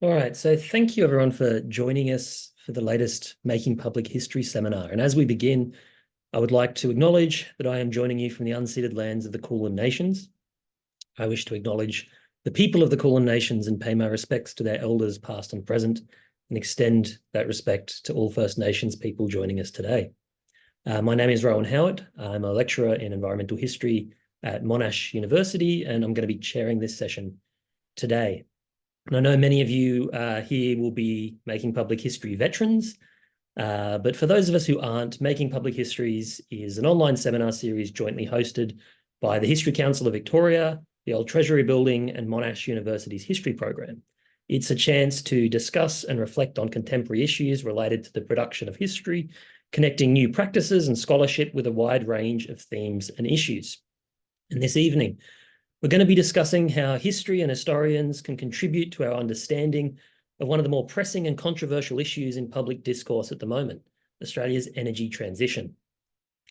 All right, so thank you everyone for joining us for the latest Making Public History seminar. And as we begin, I would like to acknowledge that I am joining you from the unceded lands of the Kulin Nations. I wish to acknowledge the people of the Kulin Nations and pay my respects to their elders past and present, and extend that respect to all First Nations people joining us today. My name is Rowan Howard. I'm a lecturer in environmental history at Monash University, and I'm going to be chairing this session today. And I know many of you here will be Making Public History veterans, but for those of us who aren't, Making Public Histories is an online seminar series jointly hosted by the History Council of Victoria, the Old Treasury Building, and Monash University's history program. It's a chance to discuss and reflect on contemporary issues related to the production of history, connecting new practices and scholarship with a wide range of themes and issues. And this evening, we're going to be discussing how history and historians can contribute to our understanding of one of the more pressing and controversial issues in public discourse at the moment, Australia's energy transition.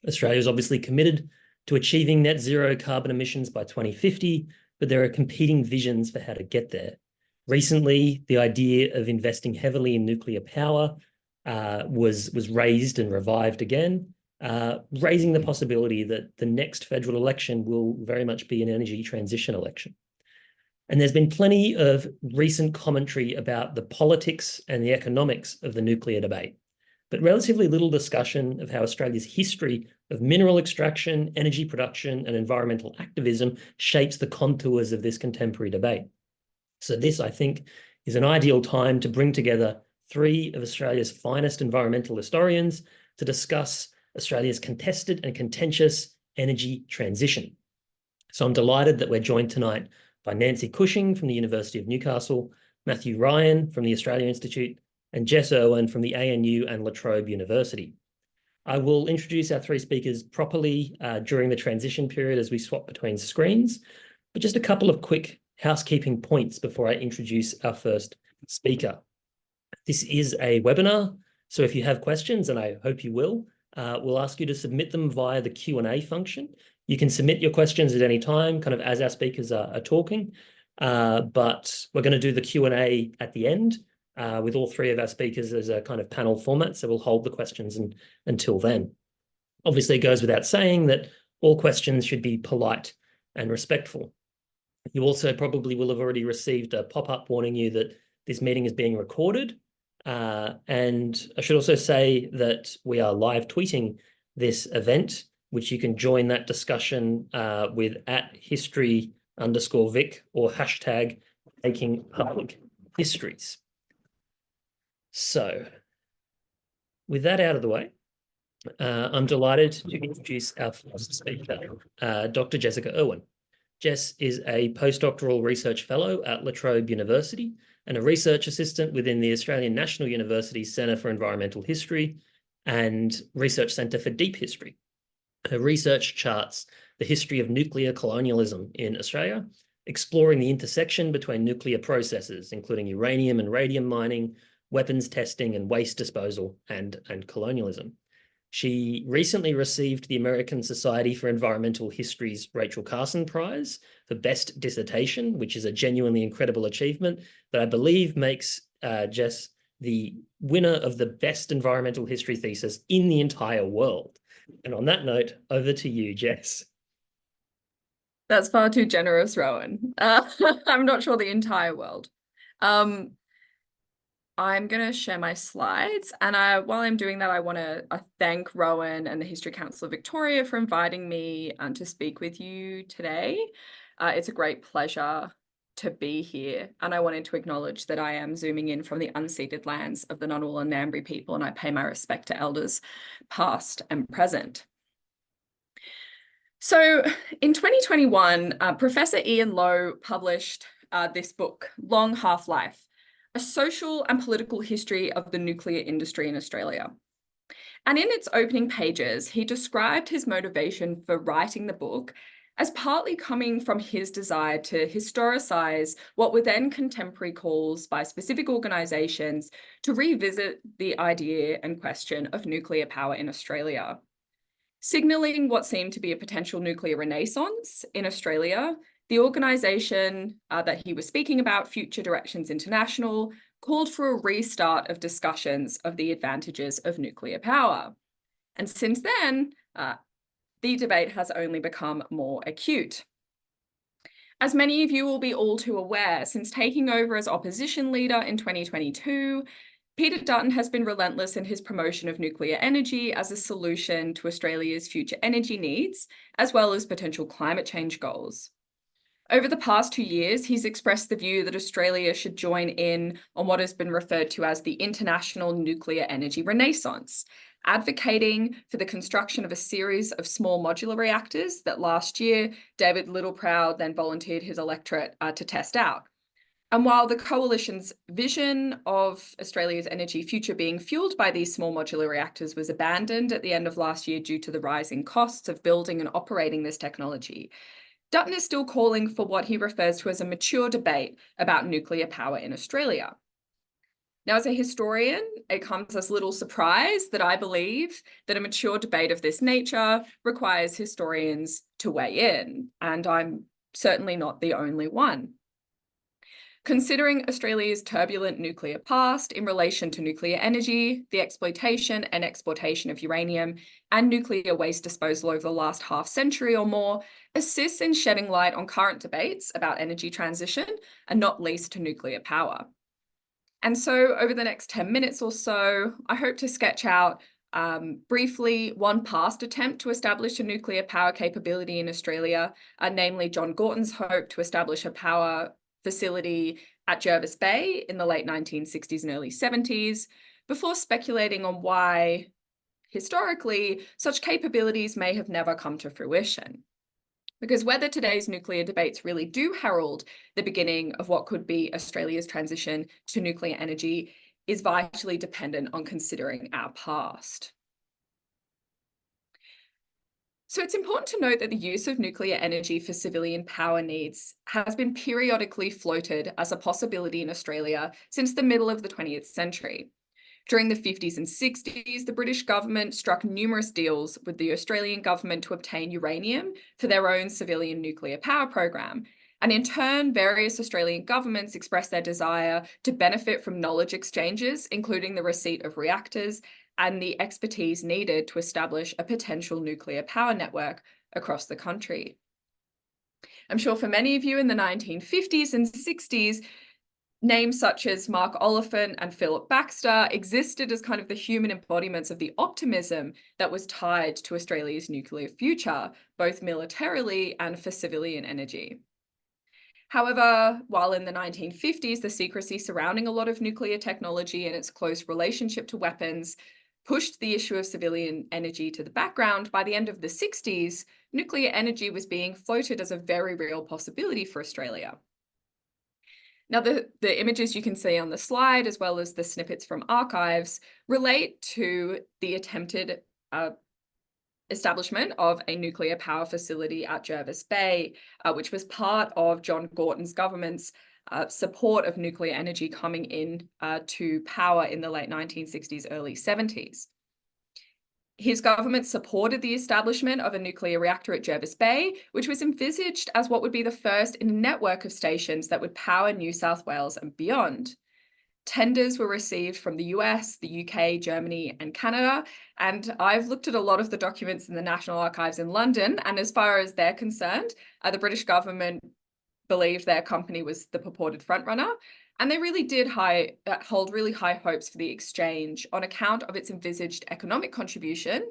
Australia is obviously committed to achieving net zero carbon emissions by 2050, but there are competing visions for how to get there. Recently, the idea of investing heavily in nuclear power was raised and revived again, raising the possibility that the next federal election will very much be an energy transition election. And there's been plenty of recent commentary about the politics and the economics of the nuclear debate, but relatively little discussion of how Australia's history of mineral extraction, energy production, and environmental activism shapes the contours of this contemporary debate. So this, I think, is an ideal time to bring together three of Australia's finest environmental historians to discuss Australia's contested and contentious energy transition. So I'm delighted that we're joined tonight by Nancy Cushing from the University of Newcastle, Matthew Ryan from the Australia Institute, and Jess Irwin from the ANU and La Trobe University. I will introduce our three speakers properly during the transition period as we swap between screens, but just a couple of quick housekeeping points before I introduce our first speaker. This is a webinar, so if you have questions, and I hope you will, we'll ask you to submit them via the Q&A function. You can submit your questions at any time, kind of as our speakers are talking, but we're going to do the Q&A at the end with all three of our speakers as a kind of panel format, so we'll hold the questions until then. Obviously, it goes without saying that all questions should be polite and respectful. You also probably will have already received a pop-up warning you that this meeting is being recorded. And I should also say that we are live tweeting this event, which you can join that discussion with @history_vic or hashtag Making Public Histories. So with that out of the way, I'm delighted to introduce our first speaker, Dr. Jessica Irwin. Jess is a postdoctoral research fellow at La Trobe University and a research assistant within the Australian National University's Centre for Environmental History and Research Centre for Deep History. Her research charts the history of nuclear colonialism in Australia, exploring the intersection between nuclear processes, including uranium and radium mining, weapons testing, and waste disposal, and colonialism. She recently received the American Society for Environmental History's Rachel Carson Prize for Best Dissertation, which is a genuinely incredible achievement that I believe makes Jess the winner of the best environmental history thesis in the entire world. And on that note, over to you, Jess. That's far too generous, Rowan. I'm not sure the entire world. I'm going to share my slides, and while I'm doing that, I want to thank Rowan and the History Council of Victoria for inviting me to speak with you today. It's a great pleasure to be here, and I wanted to acknowledge that I am zooming in from the unceded lands of the Ngunnawal and Ngambri people, and I pay my respect to elders past and present. So in 2021, Professor Ian Lowe published this book, Long Half-Life: A Social and Political History of the Nuclear Industry in Australia. And in its opening pages, he described his motivation for writing the book as partly coming from his desire to historicize what were then contemporary calls by specific organisations to revisit the idea and question of nuclear power in Australia, signalling what seemed to be a potential nuclear renaissance in Australia the organisation that he was speaking about, Future Directions International, called for a restart of discussions of the advantages of nuclear power. And since then, the debate has only become more acute. As many of you will be all too aware, since taking over as opposition leader in 2022, Peter Dutton has been relentless in his promotion of nuclear energy as a solution to Australia's future energy needs, as well as potential climate change goals. Over the past 2 years, he's expressed the view that Australia should join in on what has been referred to as the International Nuclear Energy Renaissance, advocating for the construction of a series of small modular reactors that last year David Littleproud then volunteered his electorate to test out. And while the coalition's vision of Australia's energy future being fueled by these small modular reactors was abandoned at the end of last year due to the rising costs of building and operating this technology, Dutton is still calling for what he refers to as a mature debate about nuclear power in Australia. Now, as a historian, it comes as little surprise that I believe that a mature debate of this nature requires historians to weigh in, and I'm certainly not the only one. Considering Australia's turbulent nuclear past in relation to nuclear energy, the exploitation and exportation of uranium, and nuclear waste disposal over the last half century or more, assists in shedding light on current debates about energy transition, and not least to nuclear power. And so over the next 10 minutes or so, I hope to sketch out briefly one past attempt to establish a nuclear power capability in Australia, namely John Gorton's hope to establish a power facility at Jervis Bay in the late 1960s and early 70s, before speculating on why, historically, such capabilities may have never come to fruition. Because whether today's nuclear debates really do herald the beginning of what could be Australia's transition to nuclear energy is vitally dependent on considering our past. So it's important to note that the use of nuclear energy for civilian power needs has been periodically floated as a possibility in Australia since the middle of the 20th century. During the 50s and 60s, the British government struck numerous deals with the Australian government to obtain uranium for their own civilian nuclear power program. And in turn, various Australian governments expressed their desire to benefit from knowledge exchanges, including the receipt of reactors and the expertise needed to establish a potential nuclear power network across the country. I'm sure for many of you in the 1950s and 60s, names such as Mark Oliphant and Philip Baxter existed as kind of the human embodiments of the optimism that was tied to Australia's nuclear future, both militarily and for civilian energy. However, while in the 1950s, the secrecy surrounding a lot of nuclear technology and its close relationship to weapons pushed the issue of civilian energy to the background, by the end of the 60s, nuclear energy was being floated as a very real possibility for Australia. Now, the images you can see on the slide, as well as the snippets from archives, relate to the attempted establishment of a nuclear power facility at Jervis Bay, which was part of John Gorton's government's support of nuclear energy coming in to power in the late 1960s, early 70s. His government supported the establishment of a nuclear reactor at Jervis Bay, which was envisaged as what would be the first in a network of stations that would power New South Wales and beyond. Tenders were received from the US, the UK, Germany, and Canada, and I've looked at a lot of the documents in the National Archives in London, and as far as they're concerned, the British government believed their company was the purported frontrunner, and they really did hold really high hopes for the exchange on account of its envisaged economic contribution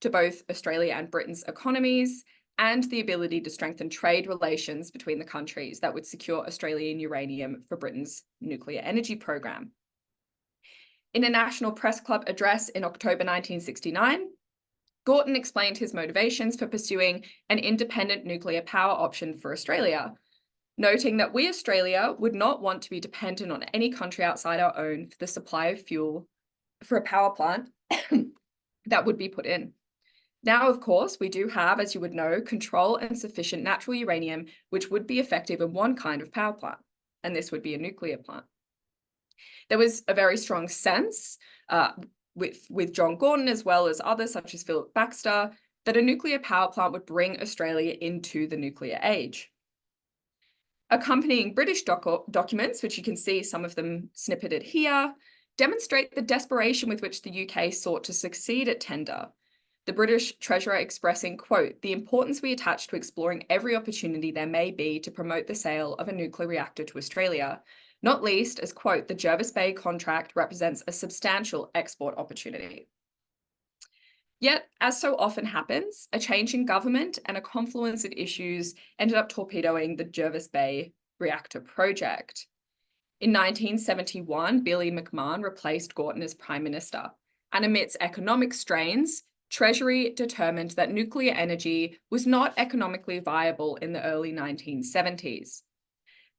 to both Australia and Britain's economies, and the ability to strengthen trade relations between the countries that would secure Australian uranium for Britain's nuclear energy program. In a National Press Club address in October 1969, Gorton explained his motivations for pursuing an independent nuclear power option for Australia, noting that we, Australia, would not want to be dependent on any country outside our own for the supply of fuel for a power plant that would be put in. Now, of course, we do have, as you would know, control and sufficient natural uranium, which would be effective in one kind of power plant, and this would be a nuclear plant. There was a very strong sense with John Gorton, as well as others such as Philip Baxter, that a nuclear power plant would bring Australia into the nuclear age. Accompanying British documents, which you can see some of them snippeted here, demonstrate the desperation with which the UK sought to succeed at tender. The British Treasurer expressing, quote, the importance we attach to exploring every opportunity there may be to promote the sale of a nuclear reactor to Australia, not least as, quote, the Jervis Bay contract represents a substantial export opportunity. Yet, as so often happens, a change in government and a confluence of issues ended up torpedoing the Jervis Bay reactor project. In 1971, Billy McMahon replaced Gorton as Prime Minister, and amidst economic strains, Treasury determined that nuclear energy was not economically viable in the early 1970s.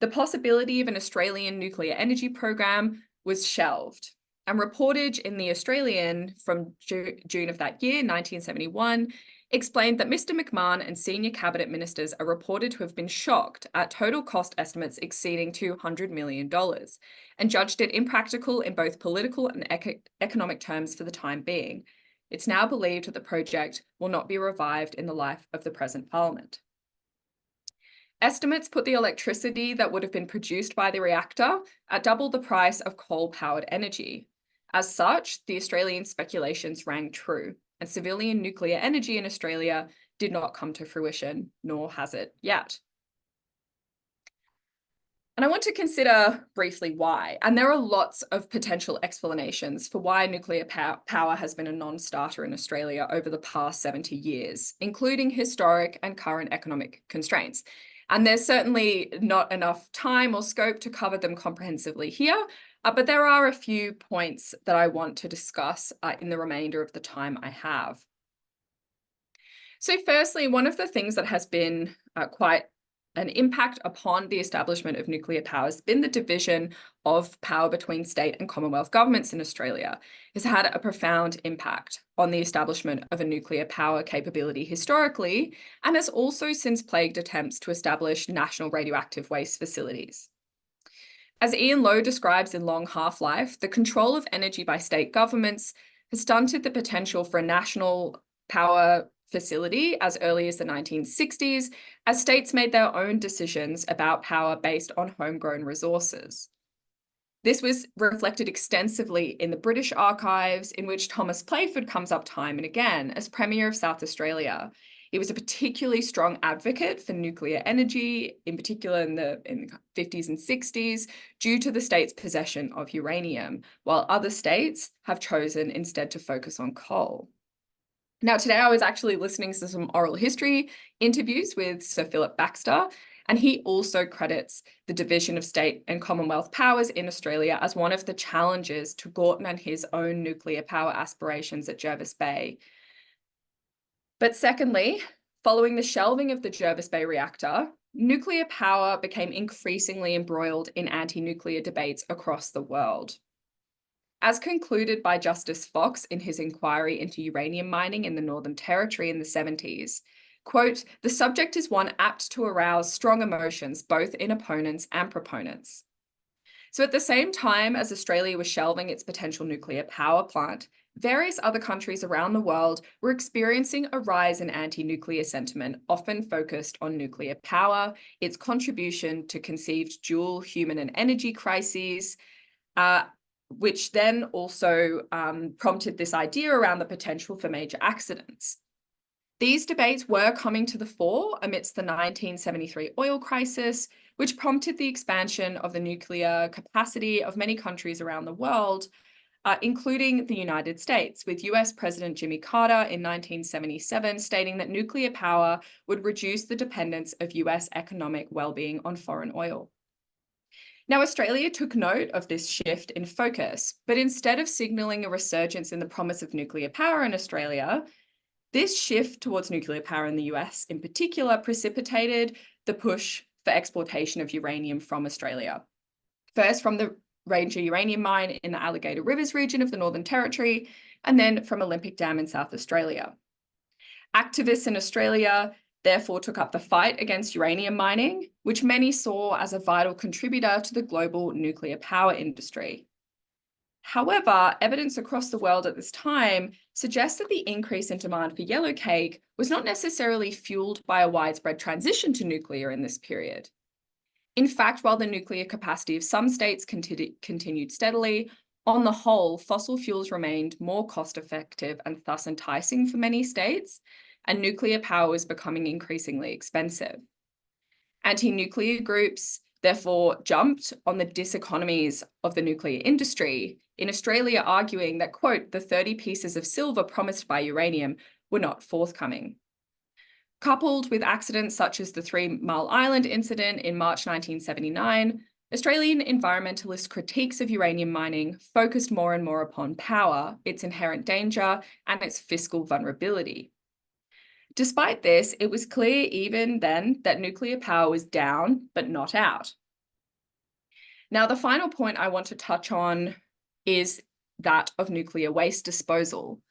The possibility of an Australian nuclear energy program was shelved, and reportage in The Australian from June of that year, 1971, explained that Mr. McMahon and senior cabinet ministers are reported to have been shocked at total cost estimates exceeding $200 million and judged it impractical in both political and economic terms for the time being. It's now believed that the project will not be revived in the life of the present Parliament. Estimates put the electricity that would have been produced by the reactor at double the price of coal-powered energy. As such, the Australian speculations rang true, and civilian nuclear energy in Australia did not come to fruition, nor has it yet. And I want to consider briefly why. And there are lots of potential explanations for why nuclear power has been a non-starter in Australia over the past 70 years, including historic and current economic constraints. And there's certainly not enough time or scope to cover them comprehensively here, but there are a few points that I want to discuss in the remainder of the time I have. So firstly, one of the things that has been quite an impact upon the establishment of nuclear power has been the division of power between state and Commonwealth governments in Australia. It's had a profound impact on the establishment of a nuclear power capability historically, and has also since plagued attempts to establish national radioactive waste facilities. As Ian Lowe describes in Long Half-Life, the control of energy by state governments has stunted the potential for a national power facility as early as the 1960s, as states made their own decisions about power based on homegrown resources. This was reflected extensively in the British archives, in which Thomas Playford comes up time and again as Premier of South Australia. He was a particularly strong advocate for nuclear energy, in particular in the 50s and 60s, due to the state's possession of uranium, while other states have chosen instead to focus on coal. Now, today I was actually listening to some oral history interviews with Sir Philip Baxter, and he also credits the division of state and Commonwealth powers in Australia as one of the challenges to Gorton and his own nuclear power aspirations at Jervis Bay. But secondly, following the shelving of the Jervis Bay reactor, nuclear power became increasingly embroiled in anti-nuclear debates across the world. As concluded by Justice Fox in his inquiry into uranium mining in the Northern Territory in the 70s, quote, the subject is one apt to arouse strong emotions, both in opponents and proponents. So at the same time as Australia was shelving its potential nuclear power plant, various other countries around the world were experiencing a rise in anti-nuclear sentiment, often focused on nuclear power, its contribution to conceived dual human and energy crises, which then also prompted this idea around the potential for major accidents. These debates were coming to the fore amidst the 1973 oil crisis, which prompted the expansion of the nuclear capacity of many countries around the world, including the United States, with US President Jimmy Carter in 1977 stating that nuclear power would reduce the dependence of US economic well-being on foreign oil. Now, Australia took note of this shift in focus, but instead of signalling a resurgence in the promise of nuclear power in Australia, this shift towards nuclear power in the US in particular precipitated the push for exportation of uranium from Australia. First from the Ranger uranium mine in the Alligator Rivers region of the Northern Territory, and then from Olympic Dam in South Australia. Activists in Australia therefore took up the fight against uranium mining, which many saw as a vital contributor to the global nuclear power industry. However, evidence across the world at this time suggests that the increase in demand for yellow cake was not necessarily fueled by a widespread transition to nuclear in this period. In fact, while the nuclear capacity of some states continued steadily, on the whole, fossil fuels remained more cost-effective and thus enticing for many states, and nuclear power was becoming increasingly expensive. Anti-nuclear groups therefore jumped on the diseconomies of the nuclear industry, in Australia arguing that, quote, the 30 pieces of silver promised by uranium were not forthcoming. Coupled with accidents such as the 3 Mile Island incident in March 1979, Australian environmentalist critiques of uranium mining focused more and more upon power, its inherent danger, and its fiscal vulnerability. Despite this, it was clear even then that nuclear power was down, but not out. Now, the final point I want to touch on is that of nuclear waste disposal.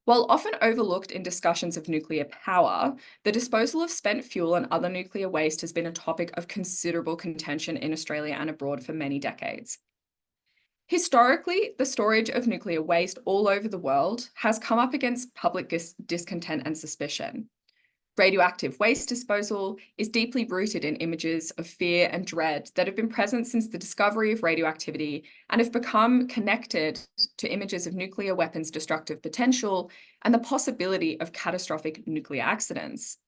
While often overlooked in discussions of nuclear power, the disposal of spent fuel and other nuclear waste has been a topic of considerable contention in Australia and abroad for many decades. Historically, the storage of nuclear waste all over the world has come up against public discontent and suspicion. Radioactive waste disposal is deeply rooted in images of fear and dread that have been present since the discovery of radioactivity and have become connected to images of nuclear weapons' destructive potential and the possibility of catastrophic nuclear accidents.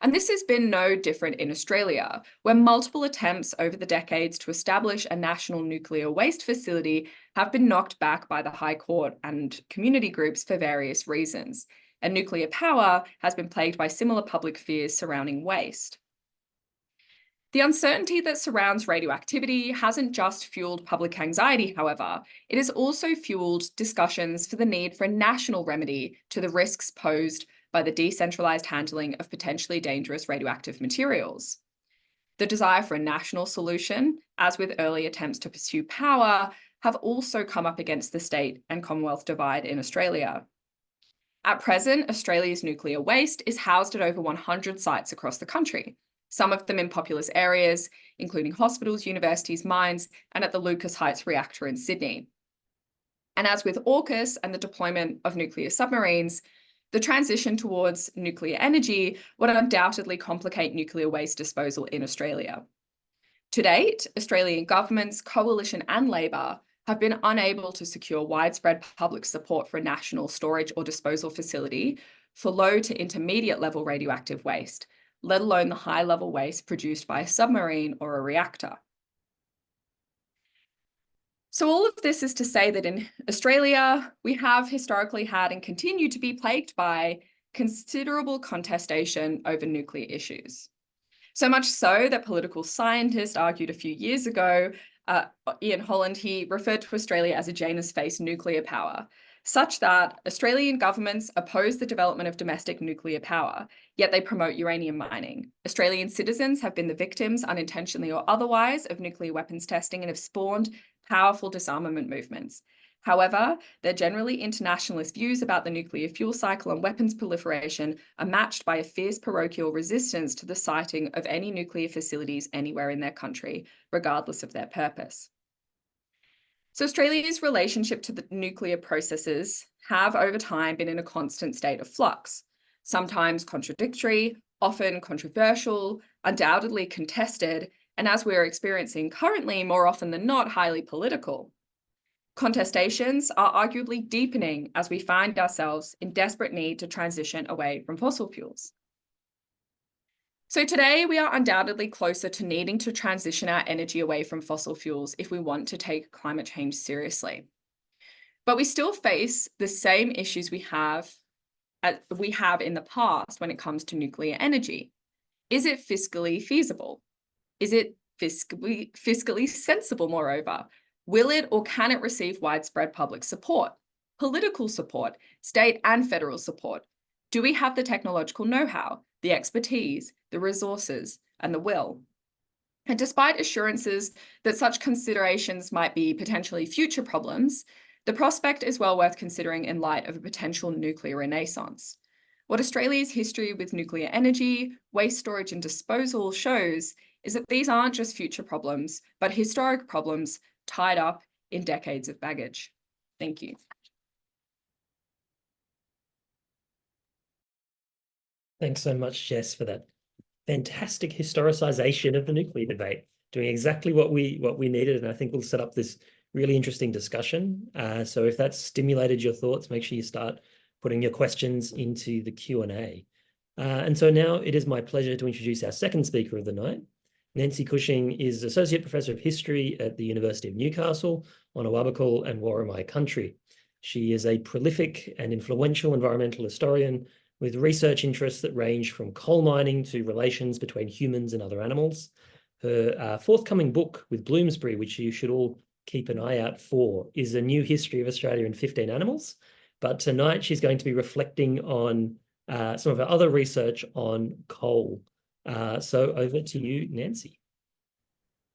And this has been no different in Australia, where multiple attempts over the decades to establish a national nuclear waste facility have been knocked back by the High Court and community groups for various reasons. And nuclear power has been plagued by similar public fears surrounding waste. The uncertainty that surrounds radioactivity hasn't just fueled public anxiety, however, it has also fueled discussions for the need for a national remedy to the risks posed by the decentralized handling of potentially dangerous radioactive materials. The desire for a national solution, as with early attempts to pursue power, have also come up against the state and Commonwealth divide in Australia. At present, Australia's nuclear waste is housed at over 100 sites across the country, some of them in populous areas, including hospitals, universities, mines, and at the Lucas Heights reactor in Sydney. And as with AUKUS and the deployment of nuclear submarines, the transition towards nuclear energy would undoubtedly complicate nuclear waste disposal in Australia. To date, Australian governments, coalition and Labor have been unable to secure widespread public support for a national storage or disposal facility for low to intermediate level radioactive waste, let alone the high level waste produced by a submarine or a reactor. So all of this is to say that in Australia, we have historically had and continue to be plagued by considerable contestation over nuclear issues. So much so that political scientists argued a few years ago, Ian Holland, he referred to Australia as a Janus-faced nuclear power, such that Australian governments oppose the development of domestic nuclear power, yet they promote uranium mining. Australian citizens have been the victims, unintentionally or otherwise, of nuclear weapons testing and have spawned powerful disarmament movements. However, their generally internationalist views about the nuclear fuel cycle and weapons proliferation are matched by a fierce parochial resistance to the siting of any nuclear facilities anywhere in their country, regardless of their purpose. So Australia's relationship to the nuclear processes have over time been in a constant state of flux, sometimes contradictory, often controversial, undoubtedly contested, and as we're experiencing currently, more often than not, highly political. Contestations are arguably deepening as we find ourselves in desperate need to transition away from fossil fuels. So today we are undoubtedly closer to needing to transition our energy away from fossil fuels if we want to take climate change seriously. But we still face the same issues we have in the past when it comes to nuclear energy. Is it fiscally feasible? Is it fiscally sensible, moreover? Will it or can it receive widespread public support, political support, state and federal support? Do we have the technological know-how, the expertise, the resources, and the will? And despite assurances that such considerations might be potentially future problems, the prospect is well worth considering in light of a potential nuclear renaissance. What Australia's history with nuclear energy, waste storage and disposal shows is that these aren't just future problems, but historic problems tied up in decades of baggage. Thank you. Thanks so much, Jess, for that fantastic historicisation of the nuclear debate. doing exactly what we needed, and I think we'll set up this really interesting discussion. So if that's stimulated your thoughts, make sure you start putting your questions into the Q&A. And so now it is my pleasure to introduce our second speaker of the night. Nancy Cushing is Associate Professor of History at the University of Newcastle on Awabakal and Worimi country. She is a prolific and influential environmental historian with research interests that range from coal mining to relations between humans and other animals. Her forthcoming book with Bloomsbury, which you should all keep an eye out for, is A New History of Australia in 15 Animals. But tonight she's going to be reflecting on some of her other research on coal. So over to you, Nancy.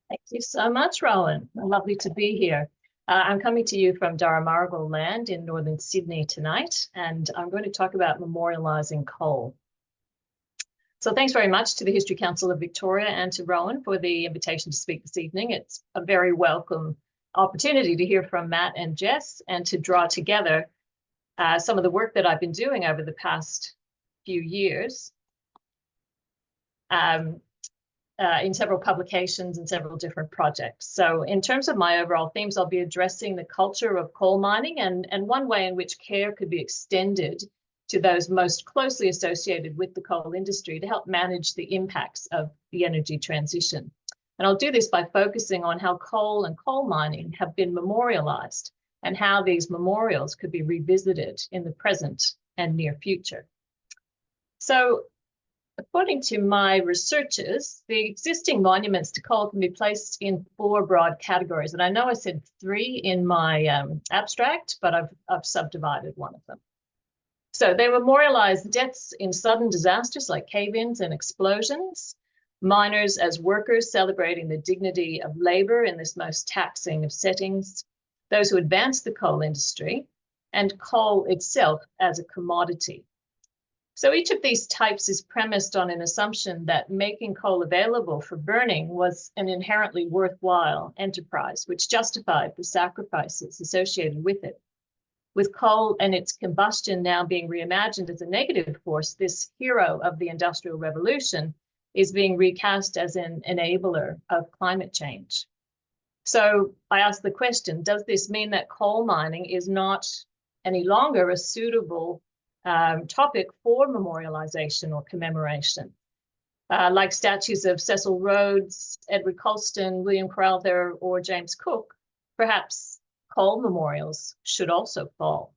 Thank you so much, Rowan. Lovely to be here. I'm coming to you from Darramaragal land in northern Sydney tonight, and I'm going to talk about memorialising coal. So thanks very much to the History Council of Victoria and to Rowan for the invitation to speak this evening. It's a very welcome opportunity to hear from Matt and Jess and to draw together some of the work that I've been doing over the past few years in several publications and several different projects. So in terms of my overall themes, I'll be addressing the culture of coal mining and one way in which care could be extended to those most closely associated with the coal industry to help manage the impacts of the energy transition. And I'll do this by focusing on how coal and coal mining have been memorialized and how these memorials could be revisited in the present and near future. So according to my researchers, the existing monuments to coal can be placed in 4 broad categories. And I know I said 3 in my abstract, but I've subdivided one of them. So they memorialize deaths in sudden disasters like cave-ins and explosions, miners as workers celebrating the dignity of labor in this most taxing of settings, those who advance the coal industry, and coal itself as a commodity. So each of these types is premised on an assumption that making coal available for burning was an inherently worthwhile enterprise, which justified the sacrifices associated with it. With coal and its combustion now being reimagined as a negative force, this hero of the Industrial Revolution is being recast as an enabler of climate change. So I ask the question, does this mean that coal mining is not any longer a suitable topic for memorialization or commemoration? Like statues of Cecil Rhodes, Edward Colston, William Crowther, or James Cook, perhaps coal memorials should also fall.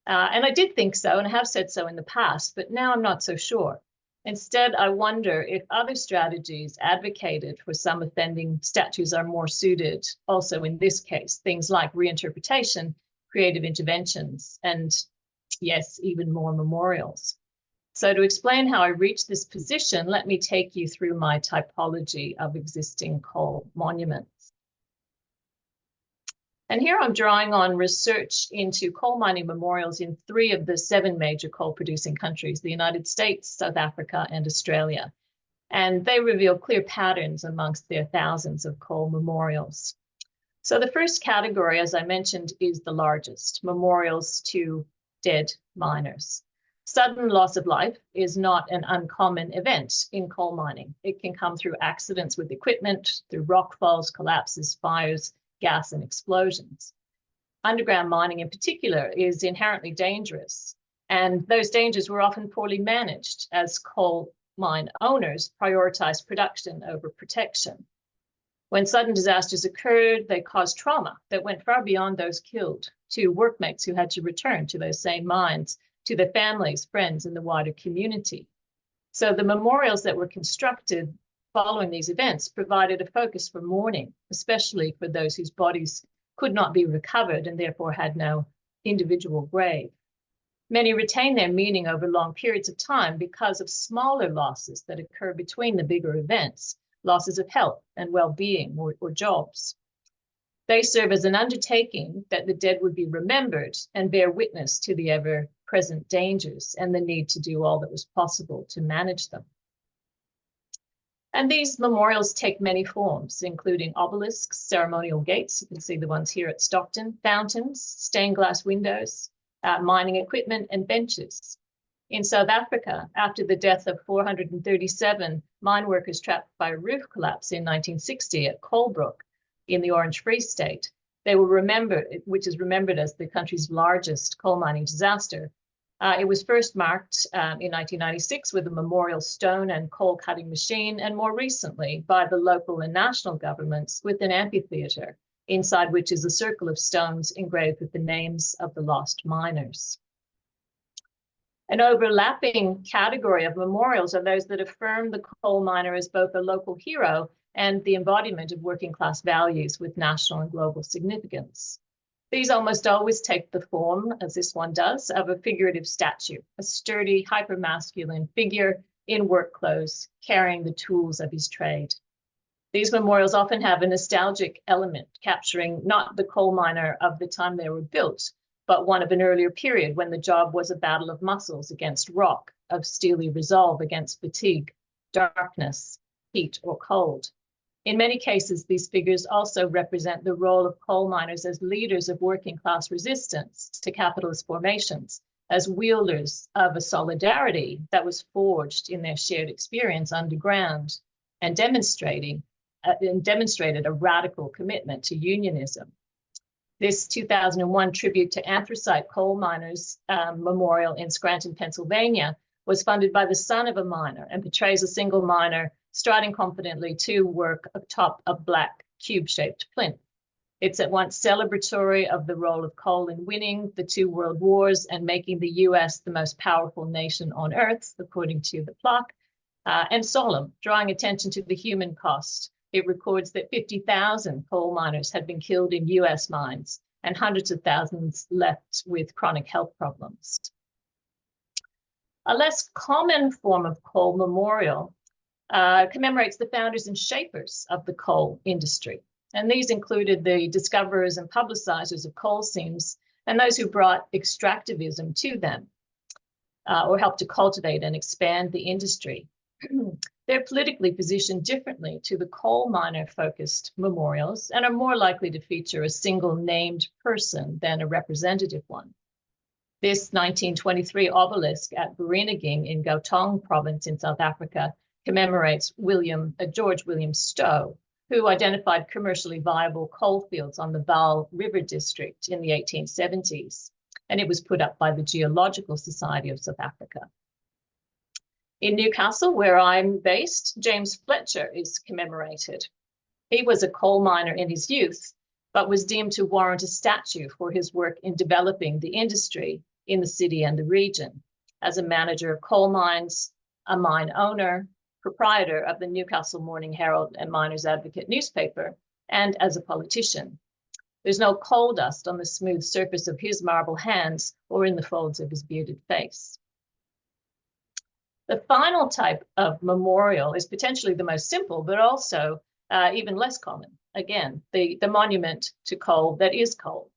And I did think so, and I have said so in the past, but now I'm not so sure. Instead, I wonder if other strategies advocated for some offending statues are more suited also in this case, things like reinterpretation, creative interventions, and yes, even more memorials. So to explain how I reached this position, let me take you through my typology of existing coal monuments. And here I'm drawing on research into coal mining memorials in 3 of the 7 major coal producing countries, the United States, South Africa, and Australia. And they reveal clear patterns amongst their thousands of coal memorials. So the first category, as I mentioned, is the largest, memorials to dead miners. Sudden loss of life is not an uncommon event in coal mining. It can come through accidents with equipment, through rock falls, collapses, fires, gas, and explosions. Underground mining in particular is inherently dangerous, and those dangers were often poorly managed as coal mine owners prioritized production over protection. When sudden disasters occurred, they caused trauma that went far beyond those killed to workmates who had to return to those same mines, to their families, friends, and the wider community. So the memorials that were constructed following these events provided a focus for mourning, especially for those whose bodies could not be recovered and therefore had no individual grave. Many retain their meaning over long periods of time because of smaller losses that occur between the bigger events, losses of health and well-being or jobs. They serve as an undertaking that the dead would be remembered and bear witness to the ever-present dangers and the need to do all that was possible to manage them. And these memorials take many forms, including obelisks, ceremonial gates, you can see the ones here at Stockton, fountains, stained glass windows, mining equipment, and benches. In South Africa, after the death of 437 mine workers trapped by a roof collapse in 1960 at Colebrook in the Orange Free State, they were remembered, which is remembered as the country's largest coal mining disaster. It was first marked in 1996 with a memorial stone and coal cutting machine, and more recently by the local and national governments with an amphitheatre, inside which is a circle of stones engraved with the names of the lost miners. An overlapping category of memorials are those that affirm the coal miner as both a local hero and the embodiment of working class values with national and global significance. These almost always take the form, as this one does, of a figurative statue, a sturdy, hypermasculine figure in work clothes, carrying the tools of his trade. These memorials often have a nostalgic element, capturing not the coal miner of the time they were built, but one of an earlier period when the job was a battle of muscles against rock, of steely resolve against fatigue, darkness, heat, or cold. In many cases, these figures also represent the role of coal miners as leaders of working class resistance to capitalist formations, as wielders of a solidarity that was forged in their shared experience underground, and demonstrated a radical commitment to unionism. This 2001 tribute to anthracite coal miners memorial in Scranton, Pennsylvania, was funded by the son of a miner and portrays a single miner striding confidently to work atop a black cube-shaped plinth. It's at once celebratory of the role of coal in winning the 2 world wars and making the US the most powerful nation on earth, according to the plaque, and solemn, drawing attention to the human cost. It records that 50,000 coal miners had been killed in US mines and hundreds of thousands left with chronic health problems. A less common form of coal memorial commemorates the founders and shapers of the coal industry. And these included the discoverers and publicizers of coal seams and those who brought extractivism to them or helped to cultivate and expand the industry. They're politically positioned differently to the coal miner-focused memorials and are more likely to feature a single named person than a representative one. This 1923 obelisk at Vereeniging in Gauteng province in South Africa commemorates George William Stowe, who identified commercially viable coal fields on the Vaal River district in the 1870s, and it was put up by the Geological Society of South Africa. In Newcastle, where I'm based, James Fletcher is commemorated. He was a coal miner in his youth, but was deemed to warrant a statue for his work in developing the industry in the city and the region. As a manager of coal mines, a mine owner, proprietor of the Newcastle Morning Herald and Miners Advocate newspaper, and as a politician. There's no coal dust on the smooth surface of his marble hands or in the folds of his bearded face. The final type of memorial is potentially the most simple, but also even less common. Again, the monument to coal that is coal.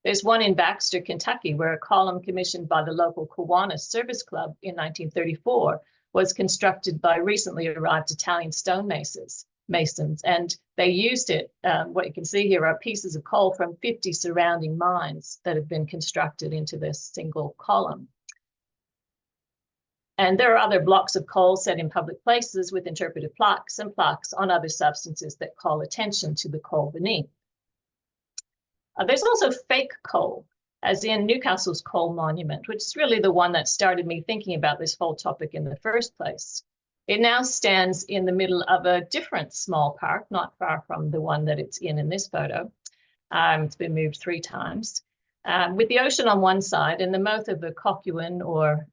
There's one in Baxter, Kentucky, where a column commissioned by the local Kiwanis Service Club in 1934 was constructed by recently arrived Italian stonemasons, and they used it. What you can see here are pieces of coal from 50 surrounding mines that have been constructed into this single column. And there are other blocks of coal set in public places with interpretive plaques and plaques on other substances that call attention to the coal beneath. There's also fake coal, as in Newcastle's coal monument, which is really the one that started me thinking about this whole topic in the first place. It now stands in the middle of a different small park, not far from the one that it's in this photo. It's been moved 3 times, with the ocean on one side and the mouth of the Coquelin or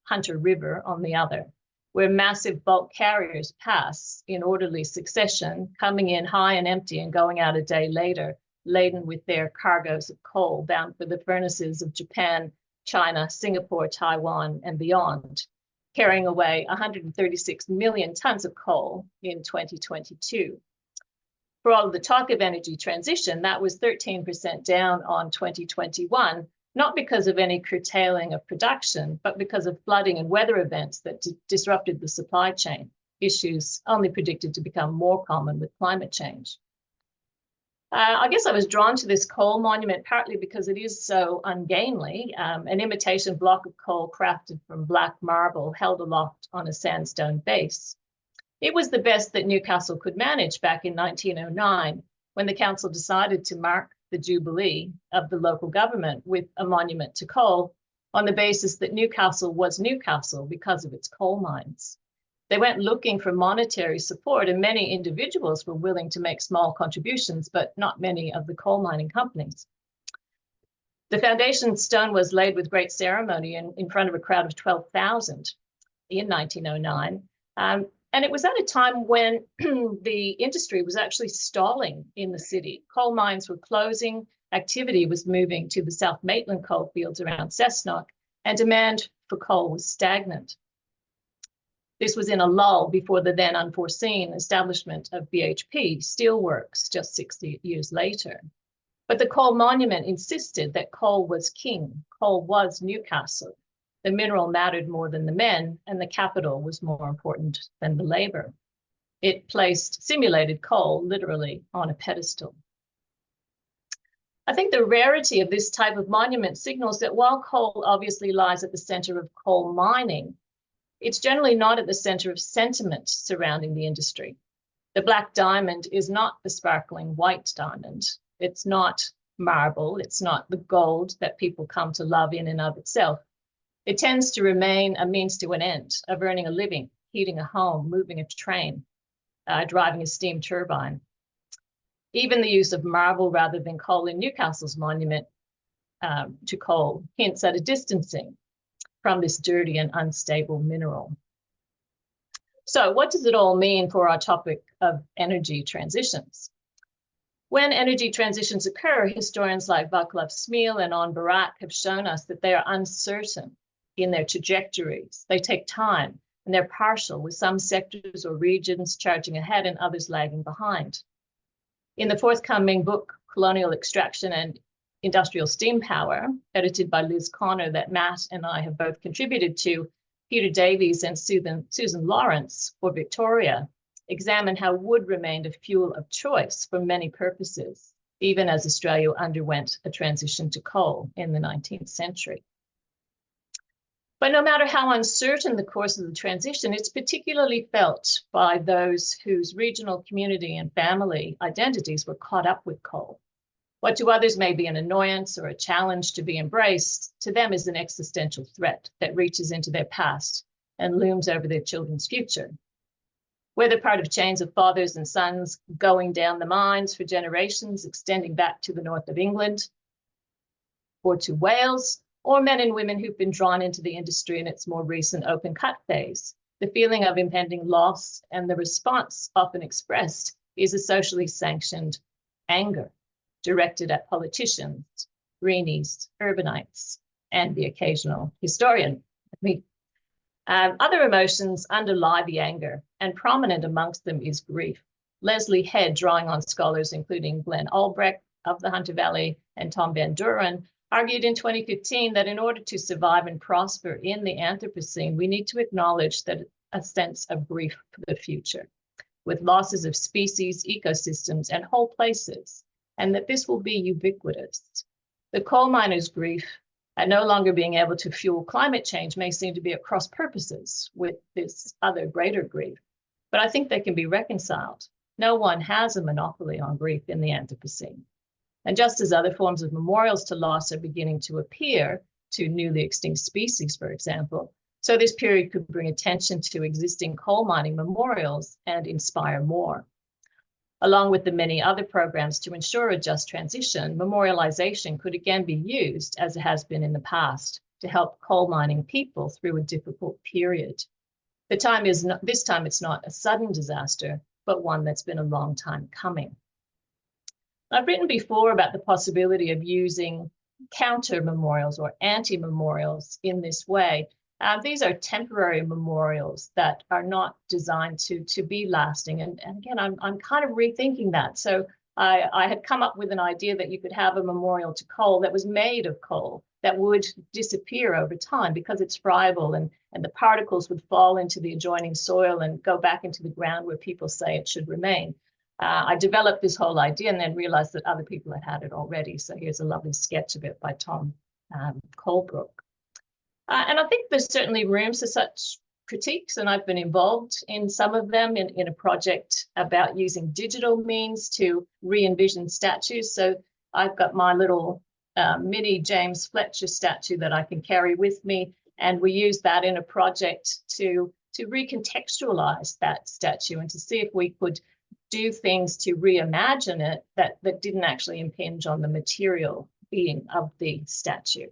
Hunter River on the other, where massive bulk carriers pass in orderly succession, coming in high and empty and going out a day later, laden with their cargoes of coal bound for the furnaces of Japan, China, Singapore, Taiwan, and beyond, carrying away 136 million tons of coal in 2022. For all of the talk of energy transition, that was 13% down on 2021, not because of any curtailing of production, but because of flooding and weather events that disrupted the supply chain, issues only predicted to become more common with climate change. I guess I was drawn to this coal monument partly because it is so ungainly, an imitation block of coal crafted from black marble held aloft on a sandstone base. It was the best that Newcastle could manage back in 1909, when the council decided to mark the jubilee of the local government with a monument to coal on the basis that Newcastle was Newcastle because of its coal mines. They went looking for monetary support, and many individuals were willing to make small contributions, but not many of the coal mining companies. The foundation stone was laid with great ceremony in front of a crowd of 12,000 in 1909. And it was at a time when the industry was actually stalling in the city. Coal mines were closing, activity was moving to the South Maitland coal fields around Cessnock, and demand for coal was stagnant. This was in a lull before the then unforeseen establishment of BHP Steelworks just 60 years later. But the coal monument insisted that coal was king, coal was Newcastle. The mineral mattered more than the men, and the capital was more important than the labor. It placed simulated coal literally on a pedestal. I think the rarity of this type of monument signals that while coal obviously lies at the center of coal mining, it's generally not at the center of sentiment surrounding the industry. The black diamond is not the sparkling white diamond. It's not marble. It's not the gold that people come to love in and of itself. It tends to remain a means to an end of earning a living, heating a home, moving a train, driving a steam turbine. Even the use of marble rather than coal in Newcastle's monument to coal hints at a distancing from this dirty and unstable mineral. So what does it all mean for our topic of energy transitions? When energy transitions occur, historians like Václav Smil and On Barak have shown us that they are uncertain in their trajectories. They take time and they're partial, with some sectors or regions charging ahead and others lagging behind. In the forthcoming book, Colonial Extraction and Industrial Steam Power, edited by Liz Connor, that Matt and I have both contributed to, Peter Davies and Susan Lawrence for Victoria examine how wood remained a fuel of choice for many purposes, even as Australia underwent a transition to coal in the 19th century. But no matter how uncertain the course of the transition, it's particularly felt by those whose regional community and family identities were caught up with coal. What to others may be an annoyance or a challenge to be embraced, to them is an existential threat that reaches into their past and looms over their children's future. Whether part of chains of fathers and sons going down the mines for generations, extending back to the north of England or to Wales, or men and women who've been drawn into the industry in its more recent open cut phase, the feeling of impending loss and the response often expressed is a socially sanctioned anger directed at politicians, greenies, urbanites, and the occasional historian, me. Other emotions underlie the anger, and prominent amongst them is grief. Leslie Head, drawing on scholars including Glenn Albrecht of the Hunter Valley and Tom Van Duren, argued in 2015 that in order to survive and prosper in the Anthropocene, we need to acknowledge that a sense of grief for the future, with losses of species, ecosystems, and whole places, and that this will be ubiquitous. The coal miners' grief at no longer being able to fuel climate change may seem to be at cross purposes with this other greater grief, but I think they can be reconciled. No one has a monopoly on grief in the Anthropocene. And just as other forms of memorials to loss are beginning to appear to newly extinct species, for example, so this period could bring attention to existing coal mining memorials and inspire more. Along with the many other programs to ensure a just transition, memorialization could again be used, as it has been in the past, to help coal mining people through a difficult period. This time it's not a sudden disaster, but one that's been a long time coming. I've written before about the possibility of using counter memorials or anti-memorials in this way. These are temporary memorials that are not designed to be lasting. And again, I'm kind of rethinking that. So I had come up with an idea that you could have a memorial to coal that was made of coal that would disappear over time because it's friable, and the particles would fall into the adjoining soil and go back into the ground where people say it should remain. I developed this whole idea and then realized that other people had it already. So here's a lovely sketch of it by Tom Colebrook. And I think there's certainly room for such critiques, and I've been involved in some of them in a project about using digital means to re-envision statues. So I've got my little mini James Fletcher statue that I can carry with me, and we use that in a project to recontextualize that statue and to see if we could do things to reimagine it that didn't actually impinge on the material being of the statue.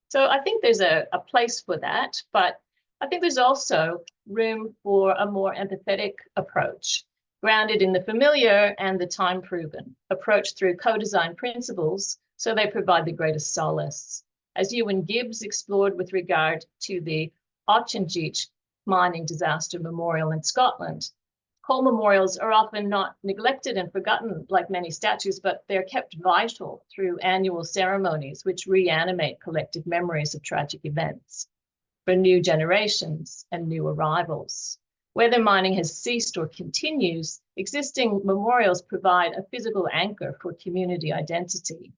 So I think there's a place for that, but I think there's also room for a more empathetic approach, grounded in the familiar and the time-proven approach through co-design principles, so they provide the greatest solace. As Ewan Gibbs explored with regard to the Auchinleach mining disaster memorial in Scotland, coal memorials are often not neglected and forgotten like many statues, but they're kept vital through annual ceremonies which reanimate collective memories of tragic events for new generations and new arrivals. Whether mining has ceased or continues, existing memorials provide a physical anchor for community identity.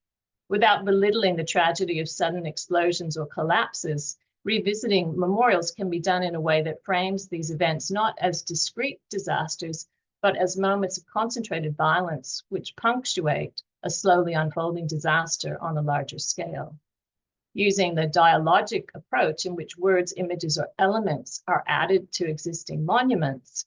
Without belittling the tragedy of sudden explosions or collapses, revisiting memorials can be done in a way that frames these events not as discrete disasters, but as moments of concentrated violence which punctuate a slowly unfolding disaster on a larger scale. Using the dialogic approach in which words, images, or elements are added to existing monuments,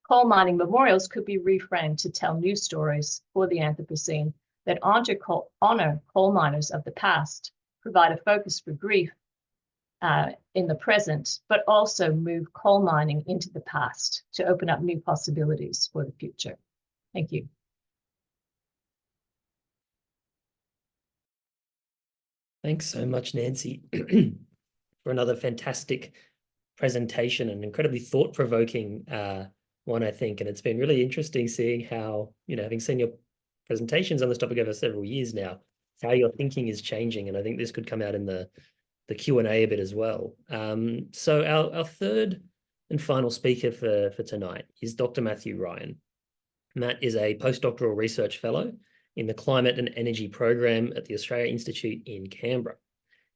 coal mining memorials could be reframed to tell new stories for the Anthropocene that honor coal miners of the past, provide a focus for grief in the present, but also move coal mining into the past to open up new possibilities for the future. Thank you. Thanks so much, Nancy, for another fantastic presentation, and incredibly thought-provoking one, I think. And it's been really interesting seeing how, having seen your presentations on this topic over several years now, how your thinking is changing. And I think this could come out in the Q&A a bit as well. So our third and final speaker for tonight is Dr. Matthew Ryan. Matt is a postdoctoral research fellow in the Climate and Energy Program at the Australia Institute in Canberra.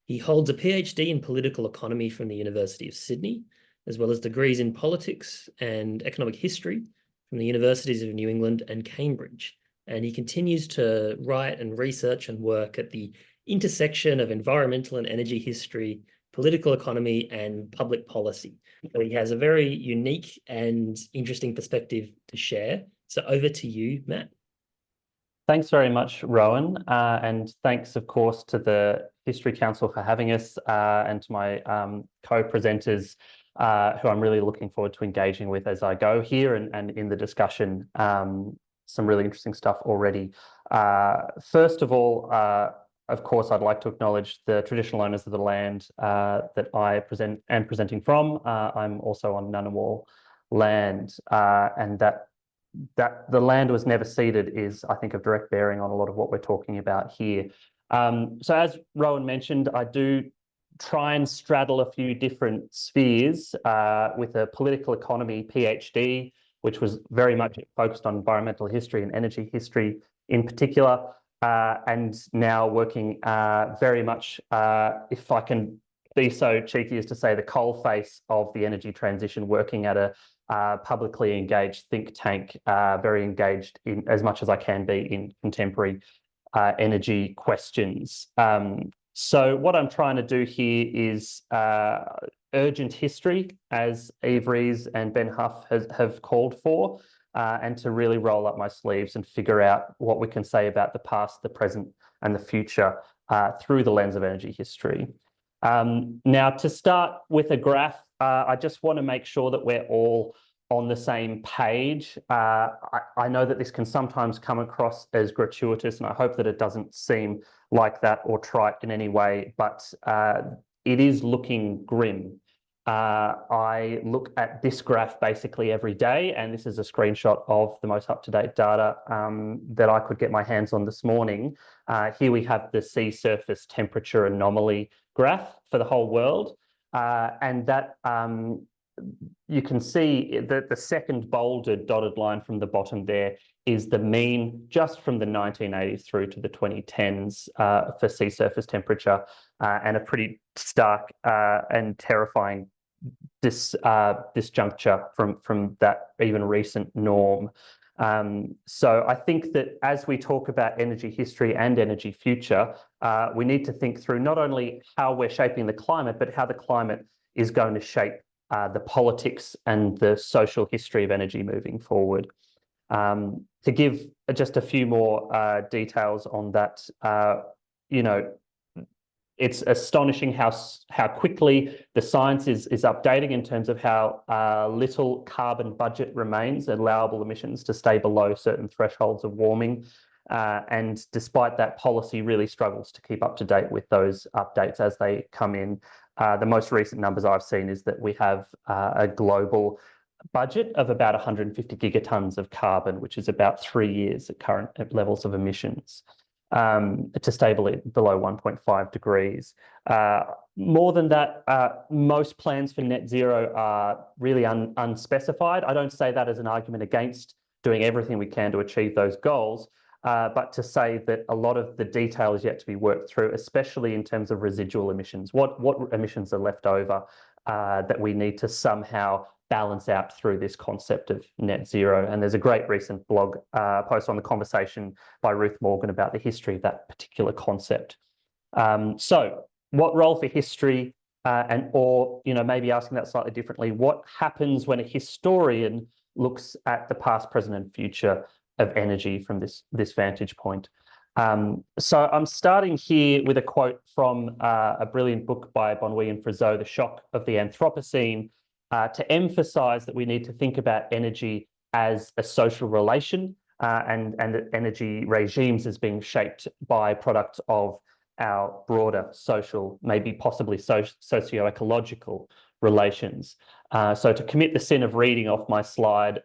He holds a PhD in political economy from the University of Sydney, as well as degrees in politics and economic history from the Universities of New England and Cambridge. And he continues to write and research and work at the intersection of environmental and energy history, political economy, and public policy. So he has a very unique and interesting perspective to share. So over to you, Matt. Thanks very much, Rowan. And thanks, of course, to the History Council for having us and to my co-presenters who I'm really looking forward to engaging with as I go here and in the discussion. Some really interesting stuff already. First of all, of course, I'd like to acknowledge the traditional owners of the land that I am presenting from. I'm also on Ngunnawal land, and that the land was never ceded is, I think, of direct bearing on a lot of what we're talking about here. So as Rowan mentioned, I do try and straddle a few different spheres with a political economy PhD, which was very much focused on environmental history and energy history in particular, and now working very much, if I can be so cheeky as to say, the coal face of the energy transition, working at a publicly engaged think tank, very engaged in as much as I can be in contemporary energy questions. So what I'm trying to do here is urgent history, as Eve Rees and Ben Huff have called for, and to really roll up my sleeves and figure out what we can say about the past, the present, and the future through the lens of energy history. Now, to start with a graph, I just want to make sure that we're all on the same page. I know that this can sometimes come across as gratuitous, and I hope that it doesn't seem like that or trite in any way, but it is looking grim. I look at this graph basically every day, and this is a screenshot of the most up-to-date data that I could get my hands on this morning. Here we have the sea surface temperature anomaly graph for the whole world, and that you can see that the second bolded dotted line from the bottom there is the mean just from the 1980s through to the 2010s for sea surface temperature, and a pretty stark and terrifying disjuncture from that even recent norm. So I think that as we talk about energy history and energy future, we need to think through not only how we're shaping the climate, but how the climate is going to shape the politics and the social history of energy moving forward. To give just a few more details on that, you know, it's astonishing how quickly the science is updating in terms of how little carbon budget remains, allowable emissions to stay below certain thresholds of warming. And despite that, policy really struggles to keep up to date with those updates as they come in. The most recent numbers I've seen is that we have a global budget of about 150 gigatons of carbon, which is about 3 years at current levels of emissions, to stay below 1.5 degrees. More than that, most plans for net zero are really unspecified. I don't say that as an argument against doing everything we can to achieve those goals, but to say that a lot of the detail is yet to be worked through, especially in terms of residual emissions. What emissions are left over that we need to somehow balance out through this concept of net zero. And there's a great recent blog post on The Conversation by Ruth Morgan about the history of that particular concept. So what role for history, or maybe asking that slightly differently, what happens when a historian looks at the past, present, and future of energy from this vantage point? So I'm starting here with a quote from a brilliant book by Bonwy and Frizeau, The Shock of the Anthropocene, to emphasize that we need to think about energy as a social relation, and energy regimes as being shaped by products of our broader social, maybe possibly socio-ecological relations. So to commit the sin of reading off my slide,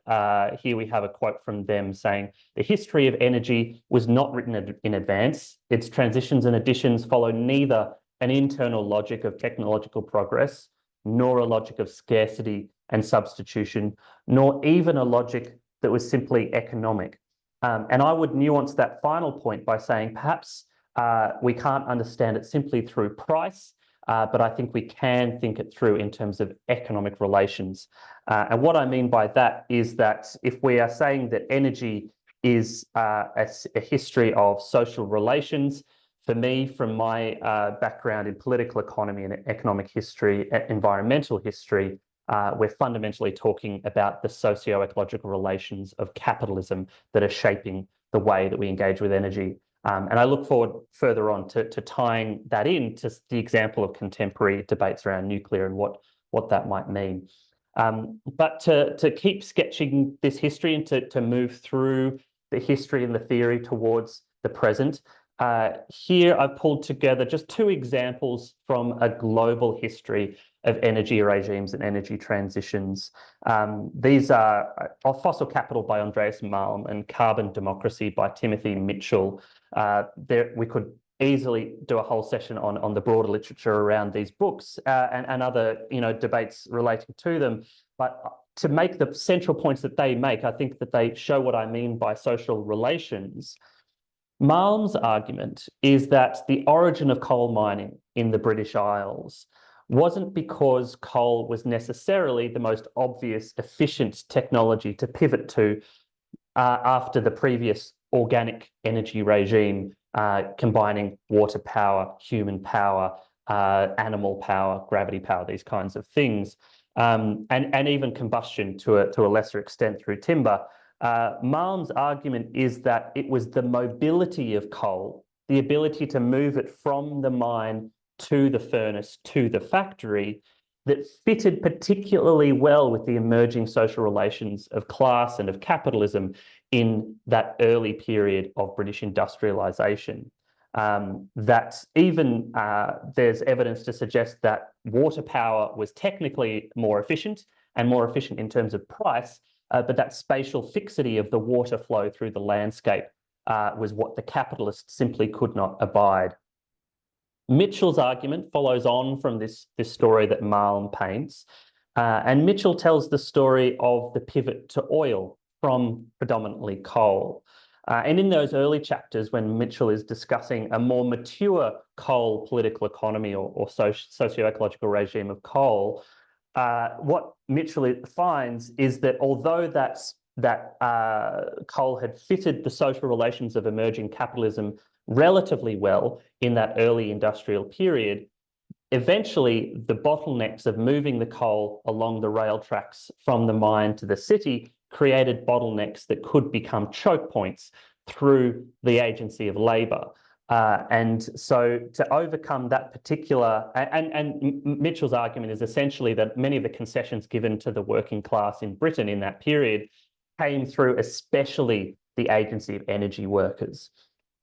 here we have a quote from them saying, "The history of energy was not written in advance. Its transitions and additions follow neither an internal logic of technological progress, nor a logic of scarcity and substitution, nor even a logic that was simply economic." And I would nuance that final point by saying perhaps we can't understand it simply through price, but I think we can think it through in terms of economic relations. And what I mean by that is that if we are saying that energy is a history of social relations, for me, from my background in political economy and economic history, environmental history, we're fundamentally talking about the socio-ecological relations of capitalism that are shaping the way that we engage with energy. And I look forward further on to tying that in to the example of contemporary debates around nuclear and what that might mean. But to keep sketching this history and to move through the history and the theory towards the present, here I've pulled together just two examples from a global history of energy regimes and energy transitions. These are Fossil Capital by Andreas Malm and Carbon Democracy by Timothy Mitchell. We could easily do a whole session on the broader literature around these books and other debates relating to them. But to make the central points that they make, I think that they show what I mean by social relations. Malm's argument is that the origin of coal mining in the British Isles wasn't because coal was necessarily the most obvious, efficient technology to pivot to after the previous organic energy regime, combining water power, human power, animal power, gravity power, these kinds of things, and even combustion to a lesser extent through timber. Malm's argument is that it was the mobility of coal, the ability to move it from the mine to the furnace to the factory, that fitted particularly well with the emerging social relations of class and of capitalism in that early period of British industrialisation. That even there's evidence to suggest that water power was technically more efficient and more efficient in terms of price, but that spatial fixity of the water flow through the landscape was what the capitalists simply could not abide. Mitchell's argument follows on from this story that Malm paints, and Mitchell tells the story of the pivot to oil from predominantly coal. And in those early chapters, when Mitchell is discussing a more mature coal political economy or socio-ecological regime of coal, what Mitchell finds is that although that coal had fitted the social relations of emerging capitalism relatively well in that early industrial period, eventually the bottlenecks of moving the coal along the rail tracks from the mine to the city created bottlenecks that could become choke points through the agency of labour. And so to overcome that particular, and Mitchell's argument is essentially that many of the concessions given to the working class in Britain in that period came through especially the agency of energy workers.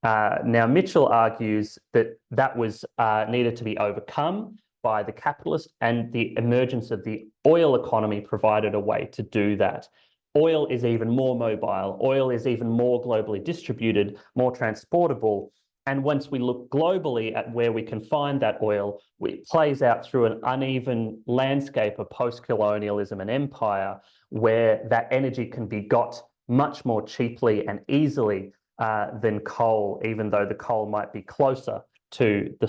Now, Mitchell argues that that was needed to be overcome by the capitalist, and the emergence of the oil economy provided a way to do that. Oil is even more mobile. Oil is even more globally distributed, more transportable. And once we look globally at where we can find that oil, it plays out through an uneven landscape of post-colonialism and empire, where that energy can be got much more cheaply and easily than coal, even though the coal might be closer to the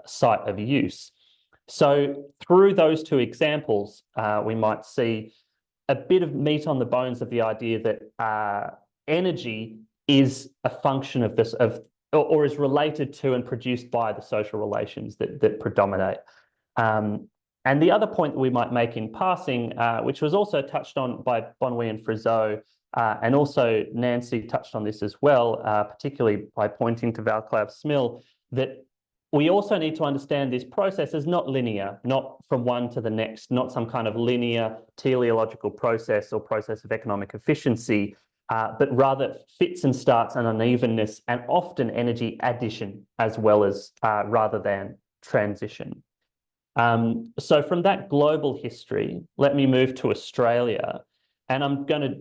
site of use. So through those two examples, we might see a bit of meat on the bones of the idea that energy is a function of this, or is related to and produced by the social relations that predominate. And the other point that we might make in passing, which was also touched on by Bonwy and Frizeau, and also Nancy touched on this as well, particularly by pointing to Vaclav Smil, that we also need to understand this process as not linear, not from one to the next, not some kind of linear teleological process or process of economic efficiency, but rather fits and starts an unevenness and often energy addition as well as rather than transition. So from that global history, let me move to Australia. And I'm going to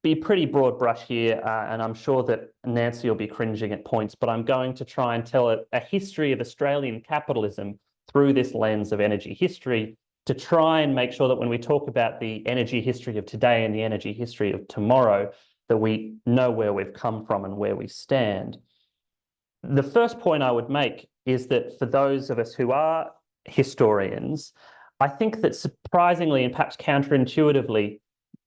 be pretty broad brush here, and I'm sure that Nancy will be cringing at points, but I'm going to try and tell a history of Australian capitalism through this lens of energy history, to try and make sure that when we talk about the energy history of today and the energy history of tomorrow, that we know where we've come from and where we stand. The first point I would make is that for those of us who are historians, I think that surprisingly and perhaps counterintuitively,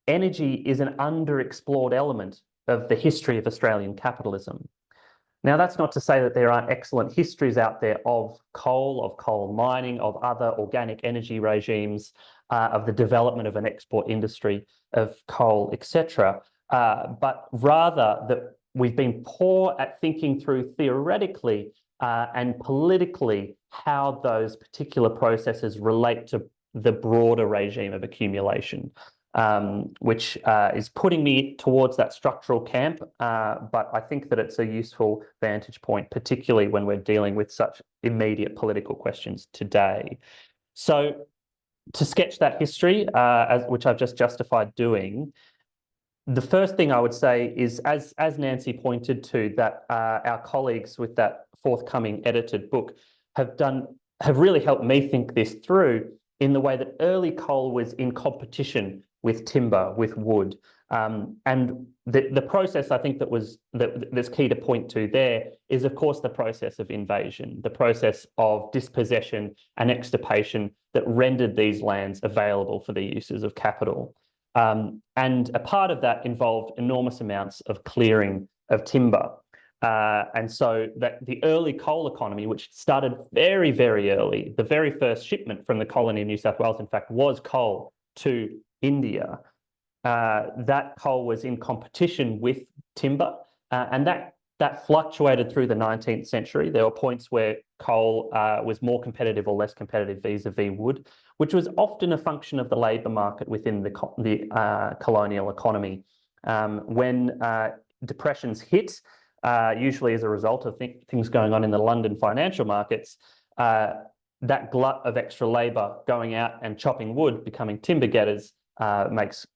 energy is an underexplored element of the history of Australian capitalism. Now, that's not to say that there aren't excellent histories out there of coal mining, of other organic energy regimes, of the development of an export industry of coal, etc. But rather that we've been poor at thinking through theoretically and politically how those particular processes relate to the broader regime of accumulation. Which is putting me towards that structural camp, but I think that it's a useful vantage point, particularly when we're dealing with such immediate political questions today. So to sketch that history, which I've just justified doing, the first thing I would say is, as Nancy pointed to, that our colleagues with that forthcoming edited book have really helped me think this through, in the way that early coal was in competition with timber, with wood. And the process I think that's key to point to there is, of course, the process of invasion, the process of dispossession and extirpation that rendered these lands available for the uses of capital. And a part of that involved enormous amounts of clearing of timber. And so that the early coal economy, which started very, very early, the very first shipment from the colony of New South Wales, in fact, was coal to India. That coal was in competition with timber, and that fluctuated through the 19th century. There were points where coal was more competitive or less competitive vis-a-vis wood, which was often a function of the labour market within the colonial economy. When depressions hit, usually as a result of things going on in the London financial markets, that glut of extra labour going out and chopping wood, becoming timber getters, makes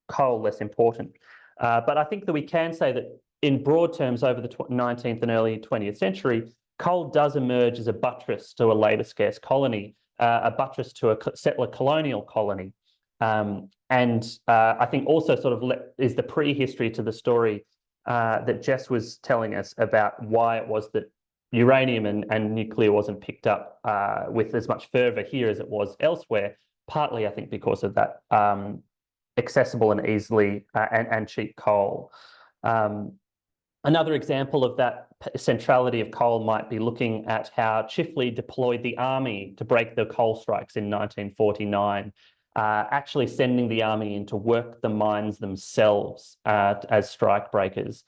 coal less important. But I think that we can say that in broad terms over the 19th and early 20th century, coal does emerge as a buttress to a labour scarce colony, a buttress to a settler colonial colony. I think also sort of is the prehistory to the story that Jess was telling us about why it was that uranium and nuclear wasn't picked up with as much fervor here as it was elsewhere, partly I think because of that accessible and easily and cheap coal. Another example of that centrality of coal might be looking at how Chifley deployed the army to break the coal strikes in 1949, actually sending the army in to work the mines themselves as strike breakers.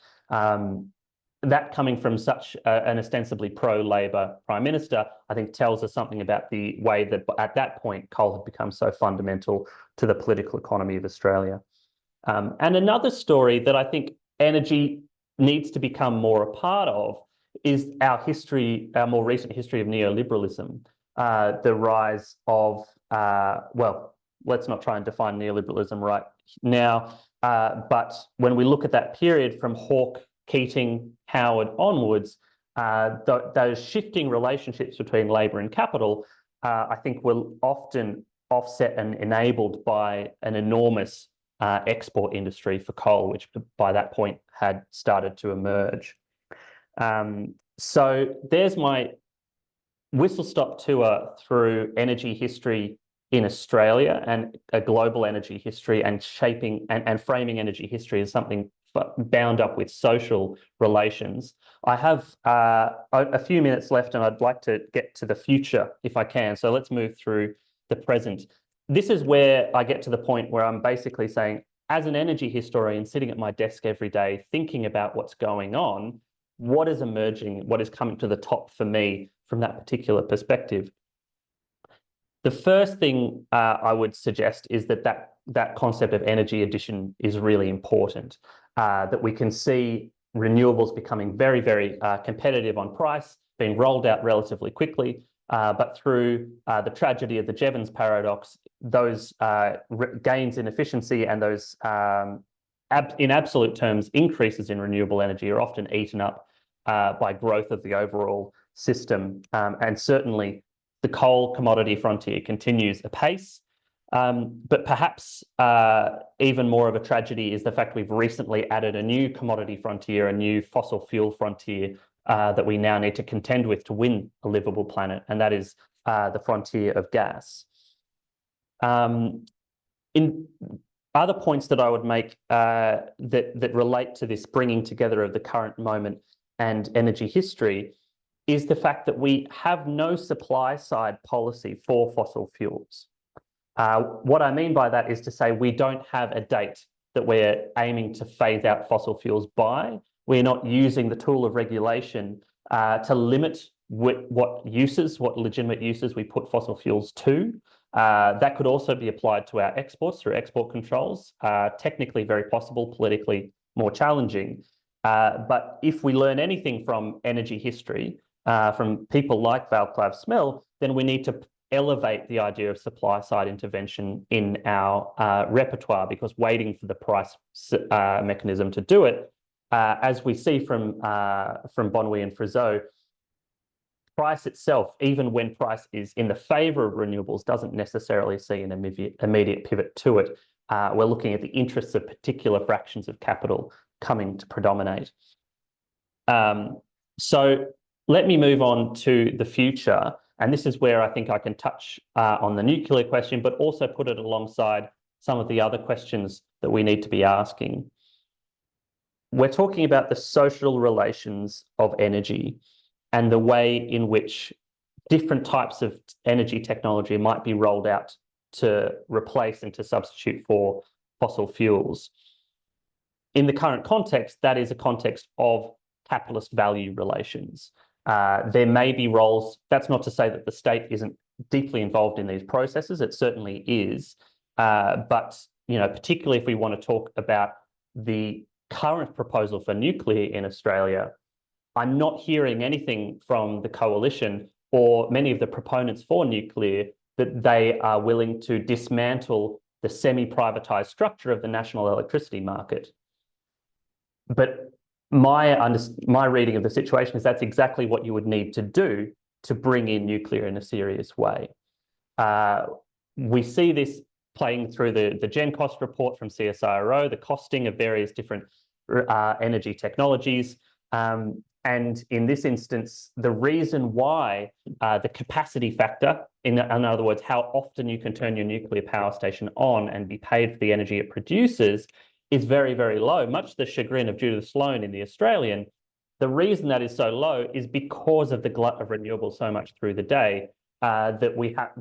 That coming from such an ostensibly pro-Labor Prime Minister, I think tells us something about the way that at that point coal had become so fundamental to the political economy of Australia. And another story that I think energy needs to become more a part of is our history, our more recent history of neoliberalism, the rise of, well, let's not try and define neoliberalism right now, but when we look at that period from Hawke, Keating, Howard onwards, those shifting relationships between labour and capital, I think were often offset and enabled by an enormous export industry for coal, which by that point had started to emerge. So there's my whistle-stop tour through energy history in Australia and a global energy history, and shaping and framing energy history as something bound up with social relations. I have a few minutes left and I'd like to get to the future if I can. So let's move through the present. This is where I get to the point where I'm basically saying, as an energy historian sitting at my desk every day, thinking about what's going on, what is emerging, what is coming to the top for me from that particular perspective. The first thing I would suggest is that concept of energy addition is really important, that we can see renewables becoming very, very competitive on price, being rolled out relatively quickly, but through the tragedy of the Jevons paradox, those gains in efficiency and those, in absolute terms, increases in renewable energy are often eaten up by growth of the overall system. And certainly the coal commodity frontier continues apace. But perhaps even more of a tragedy is the fact we've recently added a new commodity frontier, a new fossil fuel frontier that we now need to contend with to win a livable planet, and that is the frontier of gas. In other points that I would make that relate to this bringing together of the current moment and energy history is the fact that we have no supply side policy for fossil fuels. What I mean by that is to say we don't have a date that we're aiming to phase out fossil fuels by. We're not using the tool of regulation to limit what legitimate uses we put fossil fuels to. That could also be applied to our exports through export controls, technically very possible, politically more challenging. But if we learn anything from energy history, from people like Václav Smil, then we need to elevate the idea of supply side intervention in our repertoire, because waiting for the price mechanism to do it, as we see from Bonwy and Frizeau, price itself, even when price is in the favour of renewables, doesn't necessarily see an immediate pivot to it. We're looking at the interests of particular fractions of capital coming to predominate. So let me move on to the future. And this is where I think I can touch on the nuclear question, but also put it alongside some of the other questions that we need to be asking. We're talking about the social relations of energy and the way in which different types of energy technology might be rolled out to replace and to substitute for fossil fuels. In the current context, that is a context of capitalist value relations. There may be roles, that's not to say that the state isn't deeply involved in these processes, it certainly is. But particularly if we want to talk about the current proposal for nuclear in Australia, I'm not hearing anything from the coalition or many of the proponents for nuclear that they are willing to dismantle the semi-privatised structure of the national electricity market. But my reading of the situation is that's exactly what you would need to do to bring in nuclear in a serious way. We see this playing through the Gen Cost report from CSIRO, the costing of various different energy technologies. And in this instance, the reason why the capacity factor, in other words, how often you can turn your nuclear power station on and be paid for the energy it produces, is very, very low, much to the chagrin of Judith Sloan in The Australian. The reason that is so low is because of the glut of renewables so much through the day that we have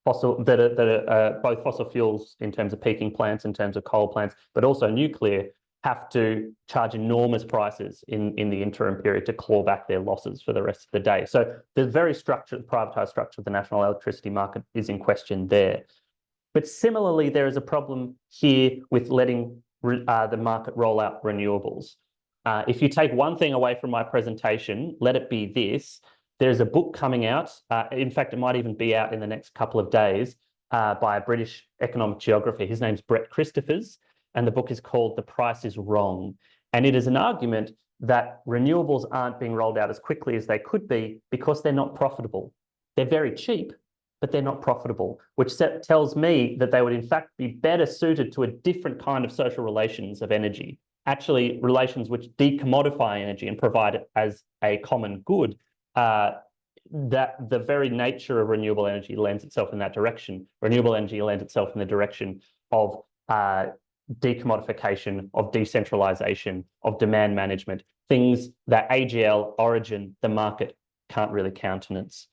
both fossil fuels in terms of peaking plants, in terms of coal plants, but also nuclear, have to charge enormous prices in the interim period to claw back their losses for the rest of the day. So the very privatised structure of the national electricity market is in question there. But similarly, there is a problem here with letting the market roll out renewables. If you take one thing away from my presentation, let it be this. There's a book coming out. In fact, it might even be out in the next couple of days by a British economic geographer. His name's Brett Christophers, and the book is called The Price is Wrong. And it is an argument that renewables aren't being rolled out as quickly as they could be because they're not profitable. They're very cheap, but they're not profitable, which tells me that they would in fact be better suited to a different kind of social relations of energy, actually relations which decommodify energy and provide it as a common good. That the very nature of renewable energy lends itself in that direction. Renewable energy lends itself in the direction of decommodification, of decentralization, of demand management, things that AGL, Origin, the market can't really countenance.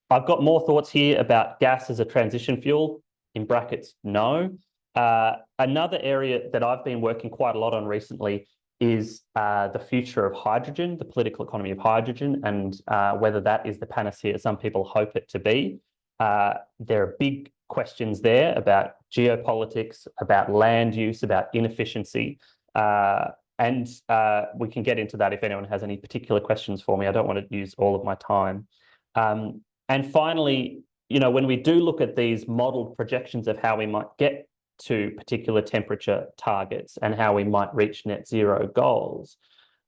I've got more thoughts here about gas as a transition fuel, in brackets, no. Another area that I've been working quite a lot on recently is the future of hydrogen, the political economy of hydrogen, and whether that is the panacea some people hope it to be. There are big questions there about geopolitics, about land use, about inefficiency, and we can get into that if anyone has any particular questions for me. I don't want to use all of my time. And finally, you know, when we do look at these modeled projections of how we might get to particular temperature targets and how we might reach net zero goals,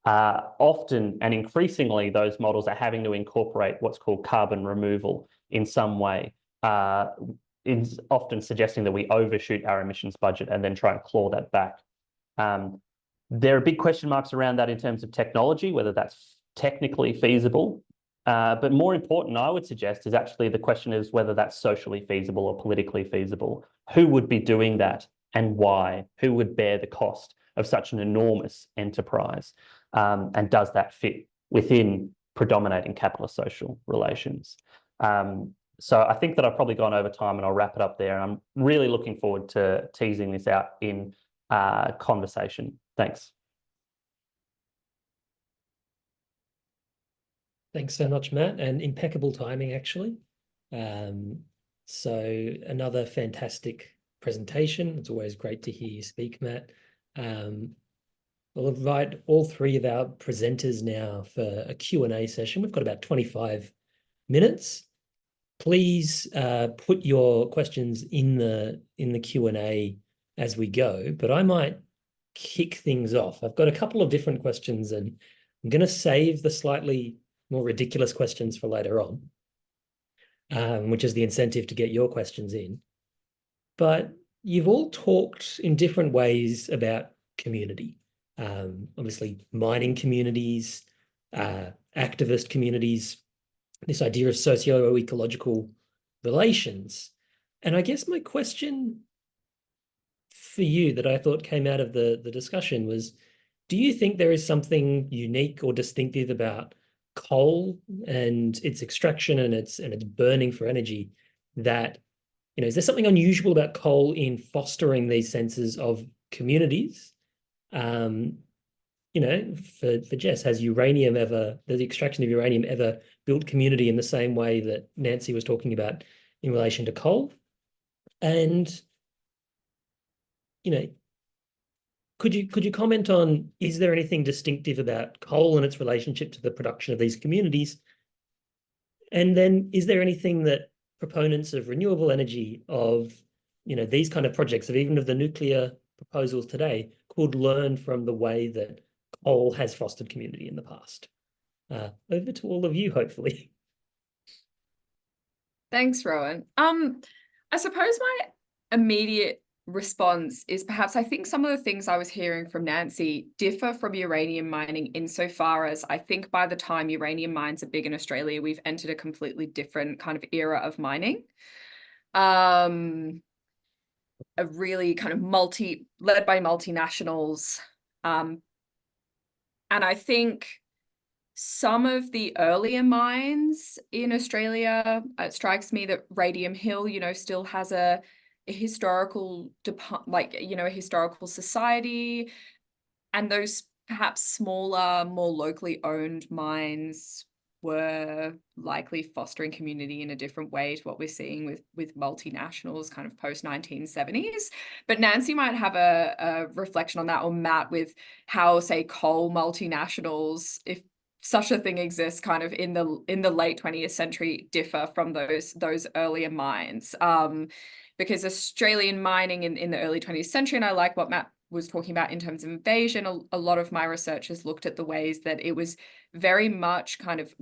often and increasingly those models are having to incorporate what's called carbon removal in some way. It's often suggesting that we overshoot our emissions budget and then try and claw that back. There are big question marks around that in terms of technology, whether that's technically feasible. But more important, I would suggest, is actually the question is whether that's socially feasible or politically feasible. Who would be doing that and why? Who would bear the cost of such an enormous enterprise? And does that fit within predominating capitalist social relations? So I think that I've probably gone over time and I'll wrap it up there. And I'm really looking forward to teasing this out in conversation. Thanks. Thanks so much, Matt, and impeccable timing, actually. So another fantastic presentation. It's always great to hear you speak, Matt. We'll invite all three of our presenters now for a Q&A session. We've got about 25 minutes. Please put your questions in the Q&A as we go, but I might kick things off. I've got a couple of different questions, and I'm going to save the slightly more ridiculous questions for later on, which is the incentive to get your questions in. But you've all talked in different ways about community. Obviously, mining communities, activist communities, this idea of socio-ecological relations. And I guess my question for you that I thought came out of the discussion was, do you think there is something unique or distinctive about coal and its extraction and its burning for energy that, you know, is there something unusual about coal in fostering these senses of communities? You know, for Jess, has the extraction of uranium ever built community in the same way that Nancy was talking about in relation to coal? And, you know, could you comment on, is there anything distinctive about coal and its relationship to the production of these communities? And then is there anything that proponents of renewable energy, of, you know, these kind of projects, of even of the nuclear proposals today, could learn from the way that coal has fostered community in the past? Over to all of you, hopefully. Thanks, Rowan. I suppose my immediate response is perhaps I think some of the things I was hearing from Nancy differ from uranium mining insofar as I think by the time uranium mines are big in Australia, we've entered a completely different kind of era of mining. A really kind of led by multinationals. And I think some of the earlier mines in Australia, it strikes me that Radium Hill, still has a historical, a historical society, and those perhaps smaller, more locally owned mines were likely fostering community in a different way to what we're seeing with multinationals kind of post 1970s. But Nancy might have a reflection on that, or Matt, with how, say, coal multinationals, if such a thing exists, kind of in the late 20th century differ from those earlier mines. Because Australian mining in the early 20th century, and I like what Matt was talking about in terms of invasion, a lot of my research has looked at the ways that it was very much kind of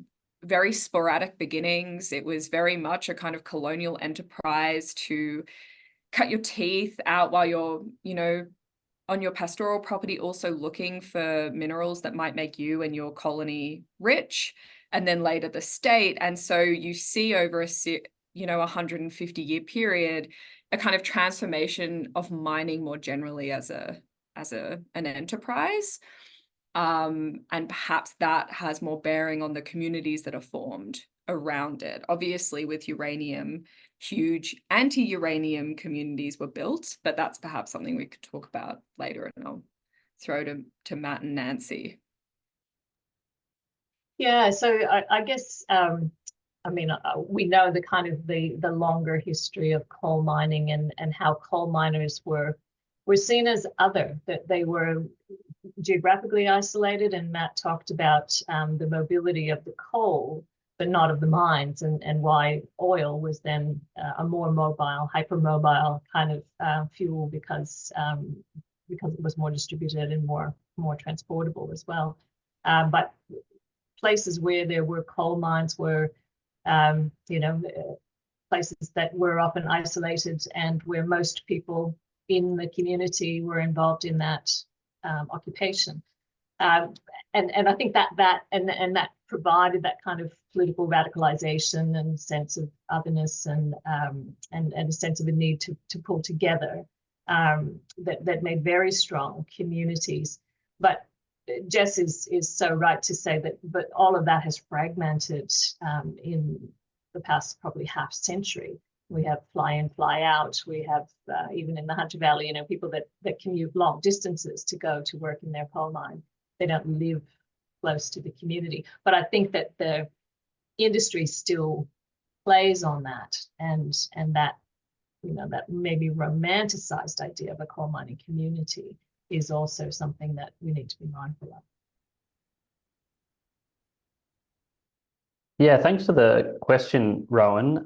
very sporadic beginnings. It was very much a kind of colonial enterprise to cut your teeth out while you're, on your pastoral property, also looking for minerals that might make you and your colony rich, and then later the state. And so you see over a 150-year period, a kind of transformation of mining more generally as an enterprise. And perhaps that has more bearing on the communities that are formed around it. Obviously, with uranium, huge anti-uranium communities were built, but that's perhaps something we could talk about later, and I'll throw to Matt and Nancy. Yeah, so I guess we know the kind of the longer history of coal mining and how coal miners were seen as other, that they were geographically isolated, and Matt talked about the mobility of the coal, but not of the mines, and why oil was then a more mobile, hypermobile kind of fuel because it was more distributed and more transportable as well. But places where there were coal mines were, places that were often isolated, and where most people in the community were involved in that occupation. And I think that provided that kind of political radicalization and sense of otherness and a sense of a need to pull together, that made very strong communities. But Jess is so right to say that, but all of that has fragmented in the past probably half century. We have fly in, fly out. We have, even in the Hunter Valley, people that commute long distances to go to work in their coal mine. They don't live close to the community. But I think that the industry still plays on that, and that, that maybe romanticized idea of a coal mining community is also something that we need to be mindful of. Yeah, thanks for the question, Rowan.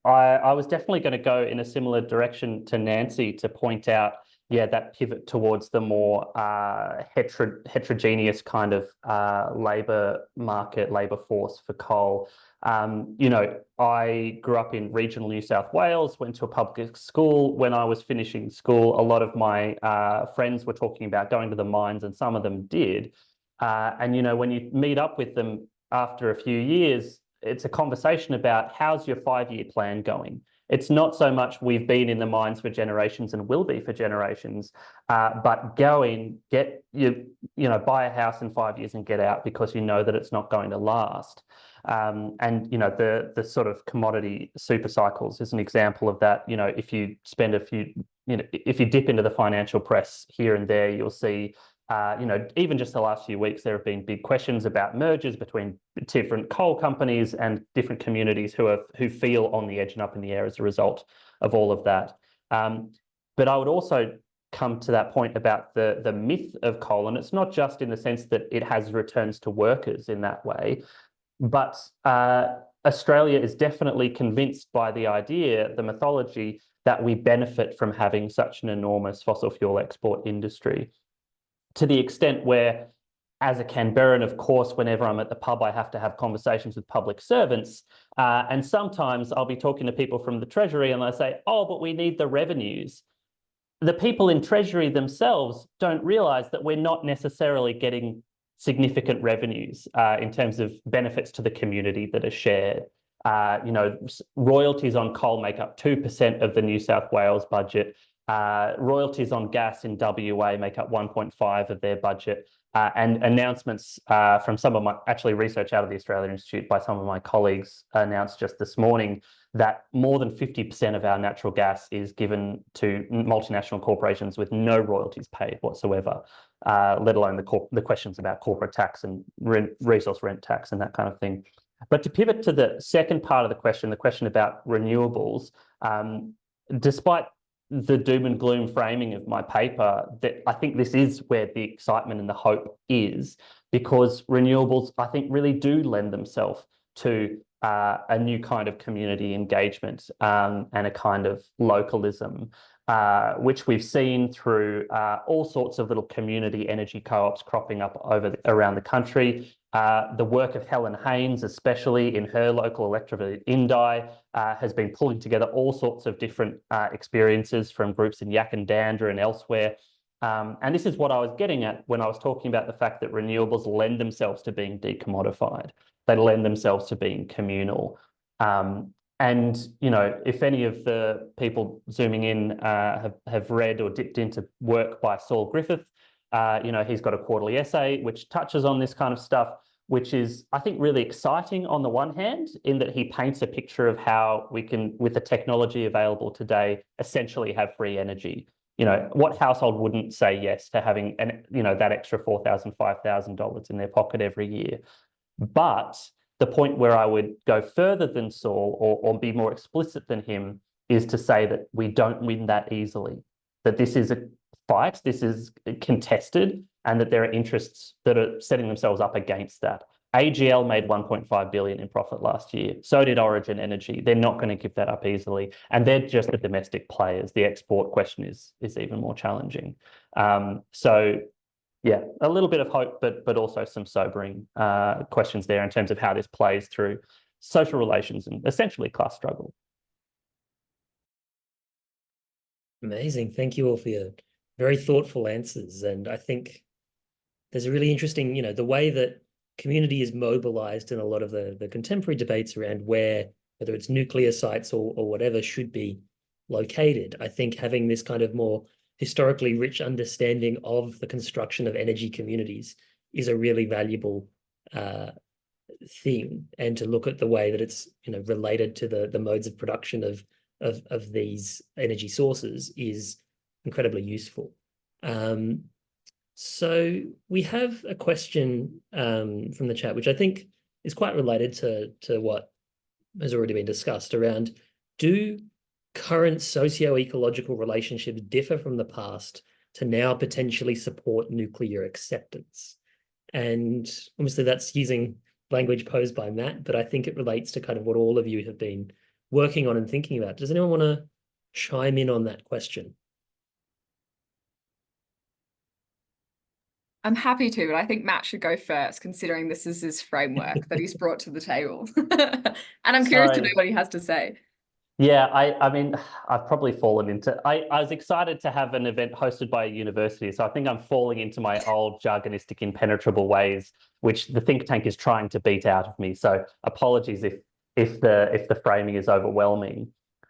I was definitely going to go in a similar direction to Nancy to point out, that pivot towards the more heterogeneous kind of labour force for coal. I grew up in regional New South Wales, went to a public school. When I was finishing school, a lot of my friends were talking about going to the mines, and some of them did. And, when you meet up with them after a few years, it's a conversation about how's your 5-year plan going. It's not so much we've been in the mines for generations and will be for generations, but buy a house in 5 years and get out, because you know that it's not going to last. And the sort of commodity super cycles is an example of that. If you spend if you dip into the financial press here and there, you'll see even just the last few weeks, there have been big questions about mergers between different coal companies and different communities who feel on the edge and up in the air as a result of all of that. But I would also come to that point about the myth of coal, and it's not just in the sense that it has returns to workers in that way, but Australia is definitely convinced by the idea, the mythology, that we benefit from having such an enormous fossil fuel export industry, to the extent where as a Canberran, of course, whenever I'm at the pub, I have to have conversations with public servants. And sometimes I'll be talking to people from the Treasury and they say, oh, but we need the revenues. The people in Treasury themselves don't realise that we're not necessarily getting significant revenues in terms of benefits to the community that are shared. Royalties on coal make up 2% of the New South Wales budget. Royalties on gas in WA make up 1.5% of their budget. And announcements from some of my, actually research out of the Australian Institute by some of my colleagues announced just this morning that more than 50% of our natural gas is given to multinational corporations with no royalties paid whatsoever, let alone the questions about corporate tax and resource rent tax and that kind of thing. But to pivot to the second part of the question about renewables, despite the doom and gloom framing of my paper, that I think this is where the excitement and the hope is, because renewables, I think, really do lend themselves to a new kind of community engagement and a kind of localism, which we've seen through all sorts of little community energy co-ops cropping up around the country. The work of Helen Haynes, especially in her local electorate of Indi, has been pulling together all sorts of different experiences from groups in Yakandanda and elsewhere. And this is what I was getting at when I was talking about the fact that renewables lend themselves to being decommodified. They lend themselves to being communal. And, if any of the people zooming in have read or dipped into work by Saul Griffith, he's got a quarterly essay which touches on this kind of stuff, which is, I think, really exciting on the one hand, in that he paints a picture of how we can, with the technology available today, essentially have free energy. What household wouldn't say yes to having that extra $4,000, $5,000 in their pocket every year? But the point where I would go further than Saul or be more explicit than him is to say that we don't win that easily, that this is a fight, this is contested, and that there are interests that are setting themselves up against that. AGL made $1.5 billion in profit last year. So did Origin Energy. They're not going to give that up easily. And they're just the domestic players. The export question is even more challenging. Yeah, a little bit of hope, but also some sobering questions there in terms of how this plays through social relations and essentially class struggle. Amazing. Thank you all for your very thoughtful answers. And I think there's a really interesting, the way that community is mobilized in a lot of the contemporary debates around whether it's nuclear sites or whatever should be located. I think having this kind of more historically rich understanding of the construction of energy communities is a really valuable thing, and to look at the way that it's related to the modes of production of these energy sources is incredibly useful. So we have a question from the chat, which I think is quite related to what has already been discussed around, do current socio-ecological relationships differ from the past to now potentially support nuclear acceptance? And obviously that's using language posed by Matt, but I think it relates to kind of what all of you have been working on and thinking about. Does anyone want to chime in on that question? I'm happy to, but I think Matt should go first, considering this is his framework that he's brought to the table. And I'm curious to know what he has to say. Yeah, I mean, I've probably fallen into, I was excited to have an event hosted by a university, so I think I'm falling into my old jargonistic, impenetrable ways, which the think tank is trying to beat out of me. So apologies if the framing is overwhelming.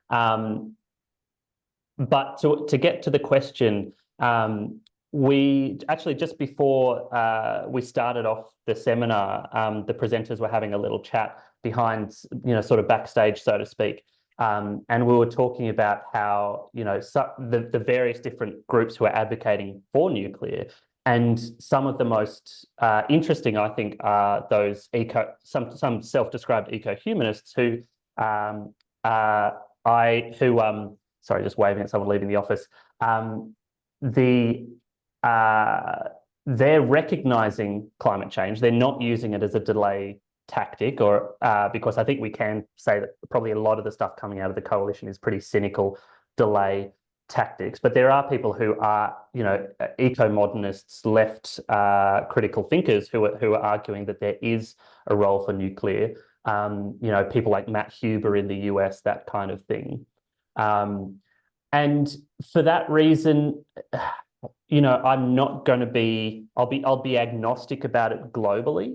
But to get to the question, we actually, just before we started off the seminar, the presenters were having a little chat behind, sort of backstage, so to speak. And we were talking about how, the various different groups who are advocating for nuclear, and some of the most interesting, I think, are those some self-described eco-humanists who sorry, just waving at someone leaving the office. They're recognizing climate change. They're not using it as a delay tactic, or because I think we can say that probably a lot of the stuff coming out of the coalition is pretty cynical delay tactics, but there are people who are, eco-modernists, left critical thinkers who are arguing that there is a role for nuclear. People like Matt Huber in the US, that kind of thing. And for that reason, I'm not going to be. I'll be agnostic about it globally.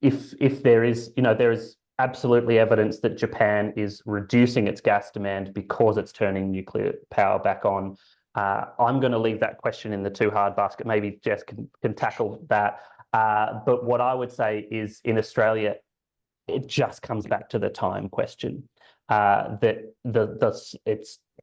If there is, there is absolutely evidence that Japan is reducing its gas demand because it's turning nuclear power back on. I'm going to leave that question in the too hard basket. Maybe Jess can tackle that. But what I would say is, in Australia, it just comes back to the time question.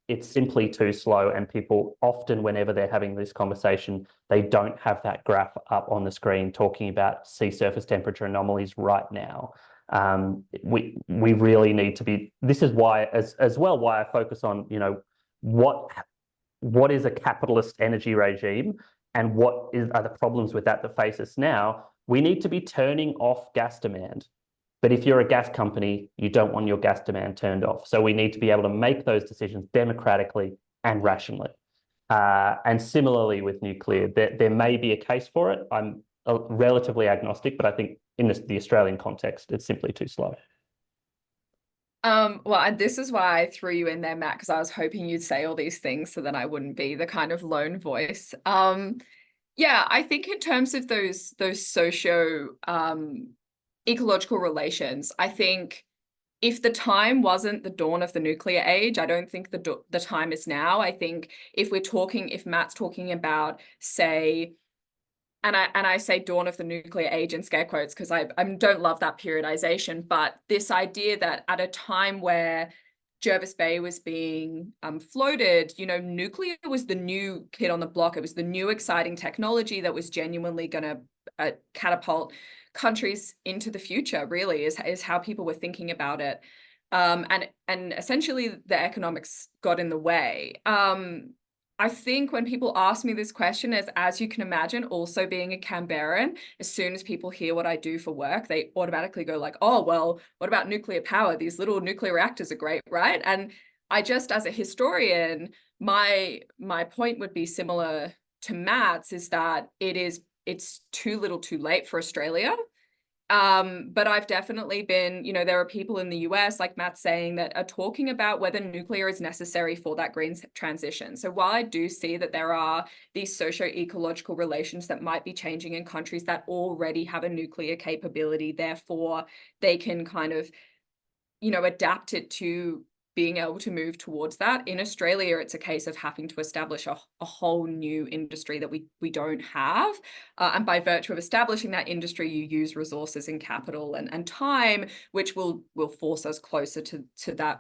It's simply too slow, and people often, whenever they're having this conversation, they don't have that graph up on the screen talking about sea surface temperature anomalies right now. We really need to be. This is why, as well, why I focus on what is a capitalist energy regime, and what are the problems with that face us now. We need to be turning off gas demand. But if you're a gas company, you don't want your gas demand turned off. So we need to be able to make those decisions democratically and rationally. And similarly with nuclear, there may be a case for it. I'm relatively agnostic, but I think in the Australian context, it's simply too slow. Well, and this is why I threw you in there, Matt, because I was hoping you'd say all these things so that I wouldn't be the kind of lone voice. Yeah, I think in terms of those socio ecological relations, I think if the time wasn't the dawn of the nuclear age, I don't think the time is now. I think if Matt's talking about, say, and I say dawn of the nuclear age in scare quotes because I don't love that periodization, but this idea that at a time where Jervis Bay was being floated, nuclear was the new kid on the block. It was the new exciting technology that was genuinely going to catapult countries into the future, really, is how people were thinking about it. And essentially the economics got in the way. I think when people ask me this question, as you can imagine, also being a Canberran, as soon as people hear what I do for work, they automatically go like, oh, well, what about nuclear power? These little nuclear reactors are great, right? And I just, as a historian, my point would be similar to Matt's, is that it's too little too late for Australia. But I've definitely been, there are people in the US, like Matt's saying, that are talking about whether nuclear is necessary for that green transition. So while I do see that there are these socio-ecological relations that might be changing in countries that already have a nuclear capability, therefore they can kind of, adapt it to being able to move towards that. In Australia, it's a case of having to establish a whole new industry that we don't have. And by virtue of establishing that industry, you use resources and capital and time, which will force us closer to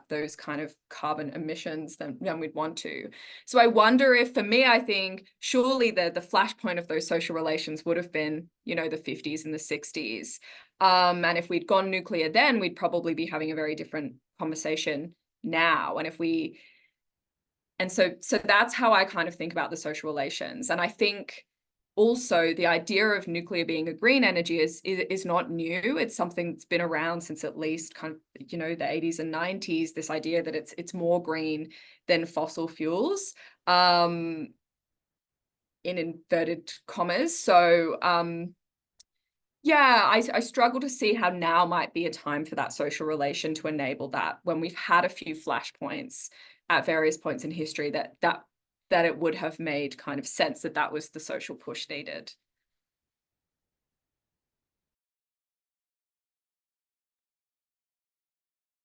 those kind of carbon emissions than we'd want to. So I wonder if, for me, I think surely the flashpoint of those social relations would have been, the 50s and the 60s. And if we'd gone nuclear then, we'd probably be having a very different conversation now. And so that's how I kind of think about the social relations. And I think also the idea of nuclear being a green energy is not new. It's something that's been around since at least kind of, the 80s and 90s, this idea that it's more green than fossil fuels, in inverted commas. So yeah, I struggle to see how now might be a time for that social relation to enable that, when we've had a few flashpoints at various points in history that it would have made kind of sense that was the social push needed.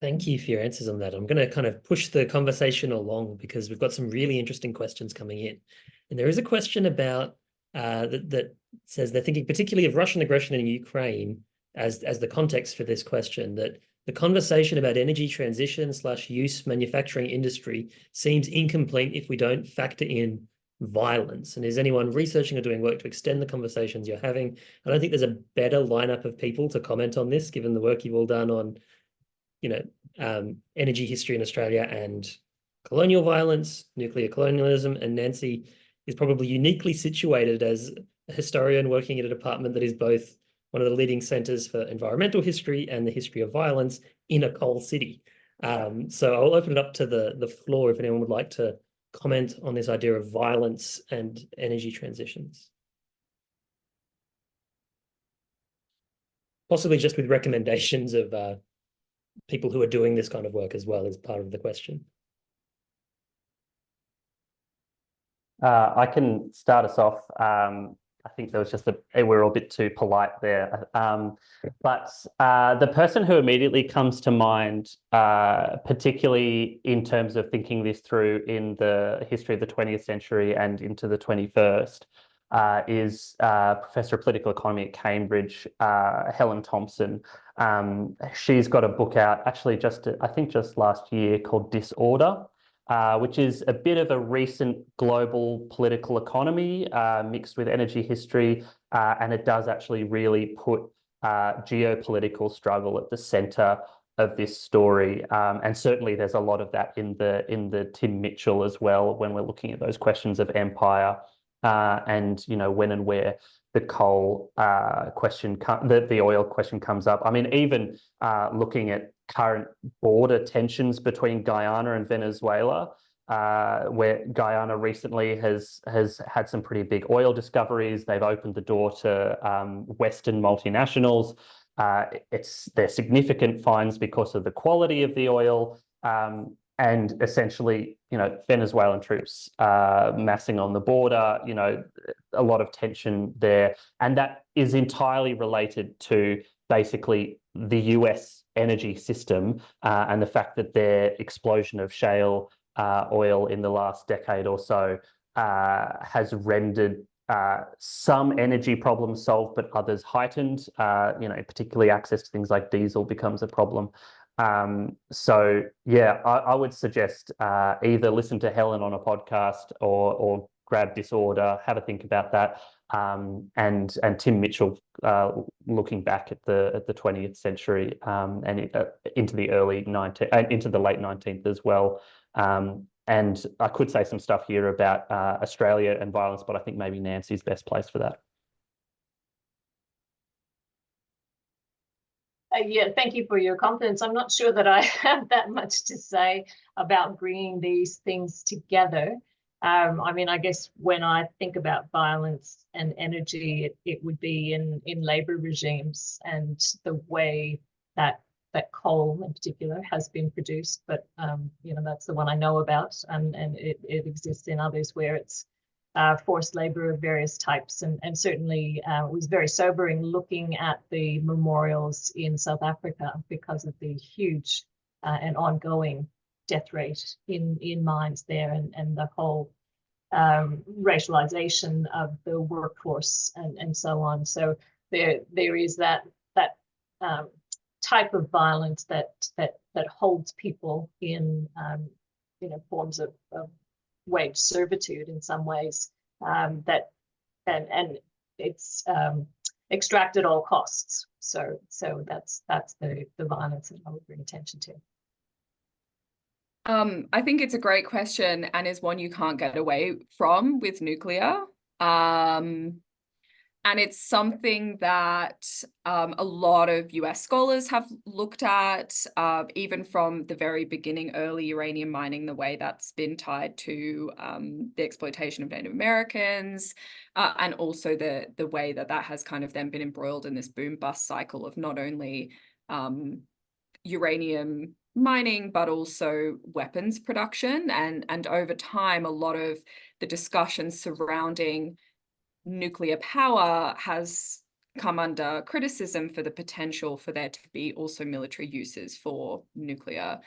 Thank you for your answers on that. I'm going to kind of push the conversation along because we've got some really interesting questions coming in. And there is a question about that says they're thinking particularly of Russian aggression in Ukraine as the context for this question, that the conversation about energy transition / use manufacturing industry seems incomplete if we don't factor in violence. And is anyone researching or doing work to extend the conversations you're having? I don't think there's a better lineup of people to comment on this, given the work you've all done on, energy history in Australia and colonial violence, nuclear colonialism, and Nancy is probably uniquely situated as a historian working in a department that is both one of the leading centres for environmental history and the history of violence in a coal city. So I'll open it up to the floor if anyone would like to comment on this idea of violence and energy transitions? Possibly just with recommendations of people who are doing this kind of work as well as part of the question. I can start us off. I think there was just we're all a bit too polite there. But the person who immediately comes to mind, particularly in terms of thinking this through in the history of the 20th century and into the 21st, is Professor of Political Economy at Cambridge, Helen Thompson. She's got a book out, actually I think just last year, called Disorder, which is a bit of a recent global political economy mixed with energy history, and it does actually really put geopolitical struggle at the centre of this story. And certainly there's a lot of that in the Tim Mitchell as well, when we're looking at those questions of empire and when and where the coal question, the oil question comes up. I mean, even looking at current border tensions between Guyana and Venezuela, where Guyana recently has had some pretty big oil discoveries. They've opened the door to Western multinationals. They're significant finds because of the quality of the oil. And essentially, Venezuelan troops massing on the border, a lot of tension there. And that is entirely related to basically the US energy system and the fact that their explosion of shale oil in the last decade or so has rendered some energy problems solved, but others heightened. Particularly access to things like diesel becomes a problem. So yeah, I would suggest either listen to Helen on a podcast or grab Disorder, have a think about that. And Tim Mitchell looking back at the 20th century and into the late 19th as well. And I could say some stuff here about Australia and violence, but I think maybe Nancy's best place for that. Yeah, thank you for your confidence. I'm not sure that I have that much to say about bringing these things together. I mean, I guess when I think about violence and energy, it would be in labor regimes and the way that coal in particular has been produced. But that's the one I know about, and it exists in others where it's forced labor of various types, and certainly it was very sobering looking at the memorials in South Africa because of the huge and ongoing death rate in mines there, and the whole racialization of the workforce and so on. So there is that type of violence that holds people in forms of wage servitude in some ways, that and it's extract at all costs. So that's the violence that I would bring attention to. I think it's a great question and is one you can't get away from with nuclear. And it's something that a lot of US scholars have looked at, even from the very beginning, early uranium mining, the way that's been tied to the exploitation of Native Americans, and also the way that has kind of then been embroiled in this boom-bust cycle of not only uranium mining, but also weapons production. And over time, a lot of the discussions surrounding nuclear power has come under criticism for the potential for there to be also military uses for nuclear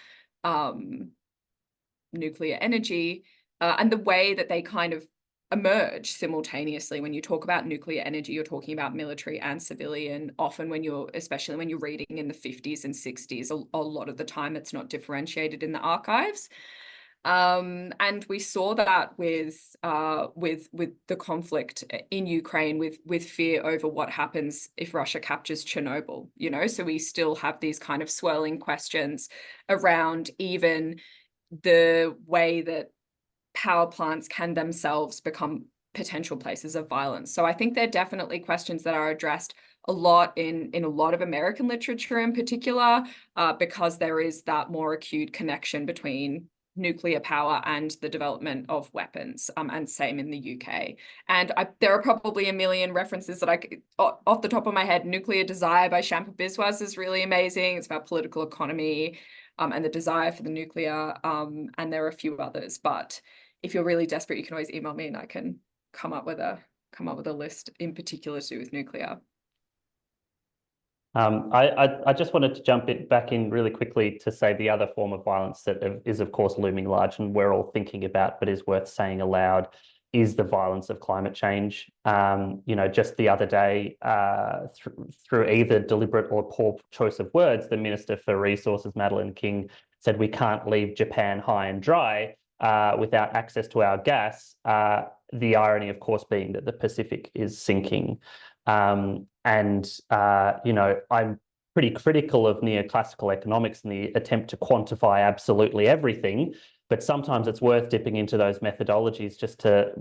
energy, and the way that they kind of emerge simultaneously. When you talk about nuclear energy, you're talking about military and civilian. Often especially when you're reading in the 50s and 60s, a lot of the time it's not differentiated in the archives. And we saw that with the conflict in Ukraine, with fear over what happens if Russia captures Chernobyl, so we still have these kind of swirling questions around even the way that power plants can themselves become potential places of violence. So I think they're definitely questions that are addressed a lot in a lot of American literature in particular, because there is that more acute connection between nuclear power and the development of weapons, and same in the UK. And there are probably a million references that off the top of my head. Nuclear Desire by Shampa Biswas is really amazing. It's about political economy and the desire for the nuclear. And there are a few others, but if you're really desperate, you can always email me and I can come up with a list in particular to do with nuclear. I just wanted to jump back in really quickly to say the other form of violence that is, of course, looming large and we're all thinking about, but is worth saying aloud, is the violence of climate change. Just the other day, through either deliberate or poor choice of words, the Minister for Resources, Madeleine King, said we can't leave Japan high and dry without access to our gas. The irony, of course, being that the Pacific is sinking. I'm pretty critical of neoclassical economics and the attempt to quantify absolutely everything, but sometimes it's worth dipping into those methodologies just to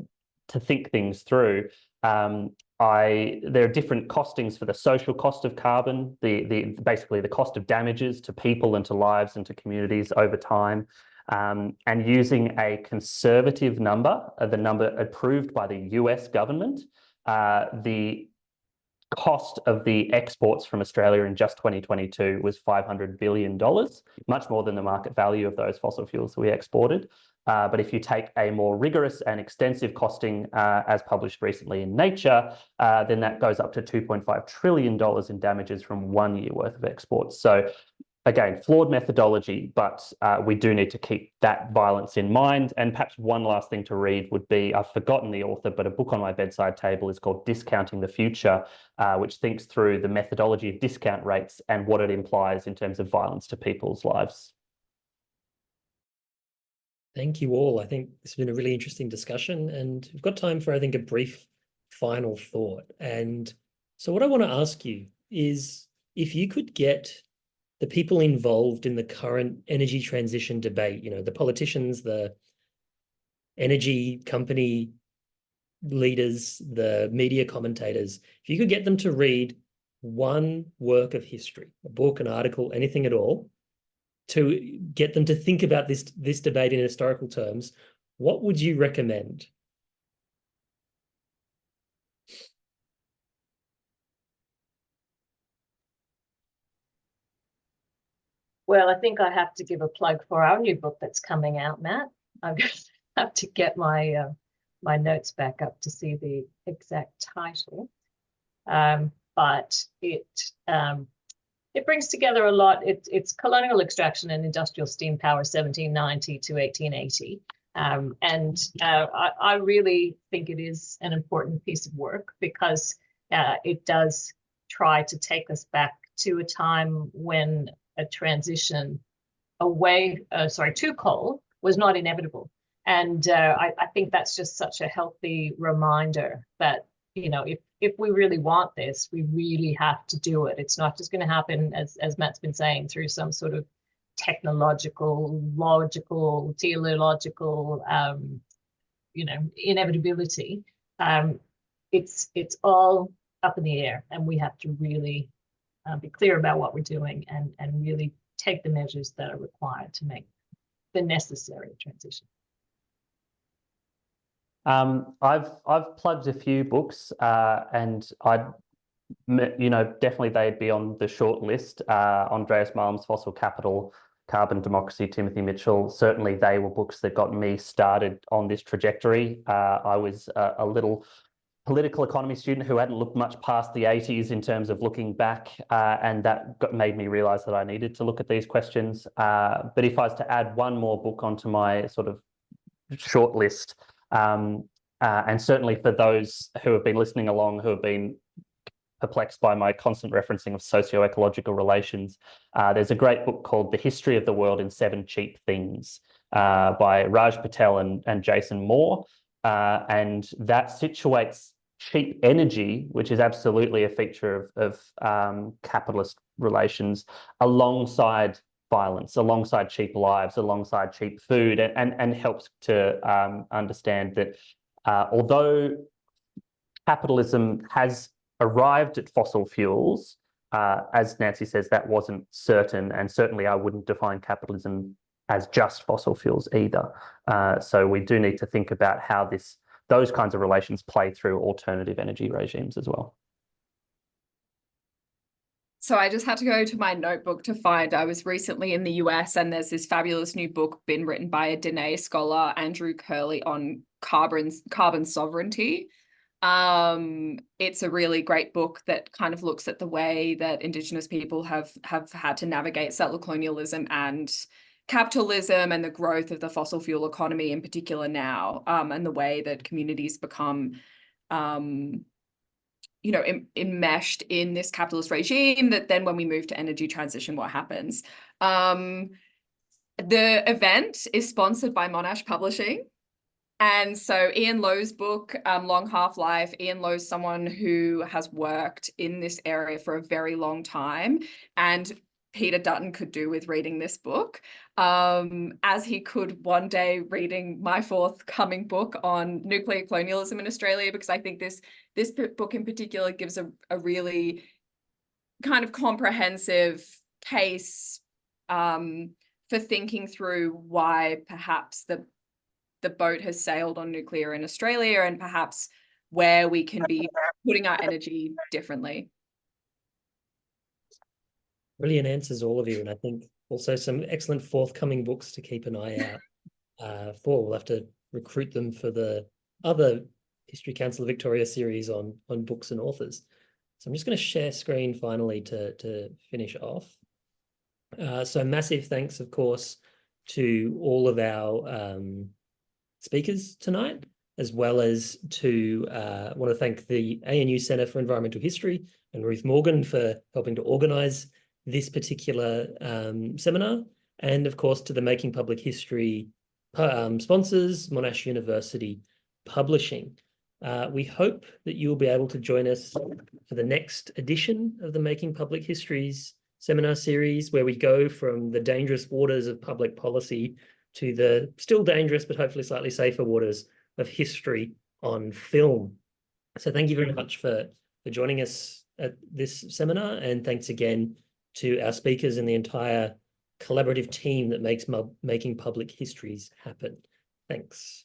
think things through. There are different costings for the social cost of carbon, basically the cost of damages to people and to lives and to communities over time. And using a conservative number, the number approved by the US government, the cost of the exports from Australia in just 2022 was $500 billion, much more than the market value of those fossil fuels that we exported. But if you take a more rigorous and extensive costing, as published recently in Nature, then that goes up to $2.5 trillion in damages from 1 year worth of exports. So again, flawed methodology, but we do need to keep that violence in mind. And perhaps one last thing to read would be, I've forgotten the author, but a book on my bedside table is called Discounting the Future, which thinks through the methodology of discount rates and what it implies in terms of violence to people's lives. Thank you all. I think this has been a really interesting discussion, and we've got time for, I think, a brief final thought. And so what I want to ask you is, if you could get the people involved in the current energy transition debate, the politicians, the energy company leaders, the media commentators, if you could get them to read one work of history, a book, an article, anything at all, to get them to think about this debate in historical terms, what would you recommend? Well, I think I have to give a plug for our new book that's coming out, Matt. I'm going to have to get my my notes back up to see the exact title. But it brings together a lot. It's Colonial Extraction and Industrial Steam Power, 1790 to 1880. I really think it is an important piece of work because it does try to take us back to a time when a transition to coal was not inevitable. And I think that's just such a healthy reminder that, if we really want this, we really have to do it. It's not just going to happen, as Matt's been saying, through some sort of technological, logical, teleological, inevitability. It's all up in the air, and we have to really be clear about what we're doing and really take the measures that are required to make the necessary transition. I've plugged a few books, and definitely they'd be on the short list. Andreas Malm's Fossil Capital, Carbon Democracy, Timothy Mitchell. Certainly, they were books that got me started on this trajectory. I was a little political economy student who hadn't looked much past the 80s in terms of looking back, and that made me realize that I needed to look at these questions. But if I was to add one more book onto my sort of short list, and certainly for those who have been listening along, who have been perplexed by my constant referencing of socio-ecological relations, there's a great book called The History of the World in 7 Cheap Things by Raj Patel and Jason Moore. And that situates cheap energy, which is absolutely a feature of capitalist relations, alongside violence, alongside cheap lives, alongside cheap food, and helps to understand that although capitalism has arrived at fossil fuels, as Nancy says, that wasn't certain, and certainly I wouldn't define capitalism as just fossil fuels either. So we do need to think about how those kinds of relations play through alternative energy regimes as well. So I just had to go to my notebook to find, I was recently in the US, and there's this fabulous new book been written by a Dene scholar, Andrew Curley, on carbon sovereignty. It's a really great book that kind of looks at the way that Indigenous people have had to navigate settler colonialism and capitalism and the growth of the fossil fuel economy in particular now, and the way that communities become enmeshed in this capitalist regime, that then when we move to energy transition, what happens? The event is sponsored by Monash Publishing. And so Ian Lowe's book, Long Half-Life, Ian Lowe's someone who has worked in this area for a very long time, and Peter Dutton could do with reading this book, as he could one day reading my forthcoming book on nuclear colonialism in Australia, because I think this book in particular gives a really kind of comprehensive case for thinking through why perhaps the boat has sailed on nuclear in Australia, and perhaps where we can be putting our energy differently. Brilliant answers, all of you. And I think also some excellent forthcoming books to keep an eye out for. We'll have to recruit them for the other History Council of Victoria series on books and authors. So I'm just going to share screen finally to finish off. So massive thanks, of course, to all of our speakers tonight, as well as to want to thank the ANU Centre for Environmental History and Ruth Morgan for helping to organise this particular seminar, and of course to the Making Public History sponsors, Monash University Publishing. We hope that you'll be able to join us for the next edition of the Making Public Histories seminar series, where we go from the dangerous waters of public policy to the still dangerous but hopefully slightly safer waters of history on film. So thank you very much for joining us at this seminar, and thanks again to our speakers and the entire collaborative team that makes Making Public Histories happen. Thanks.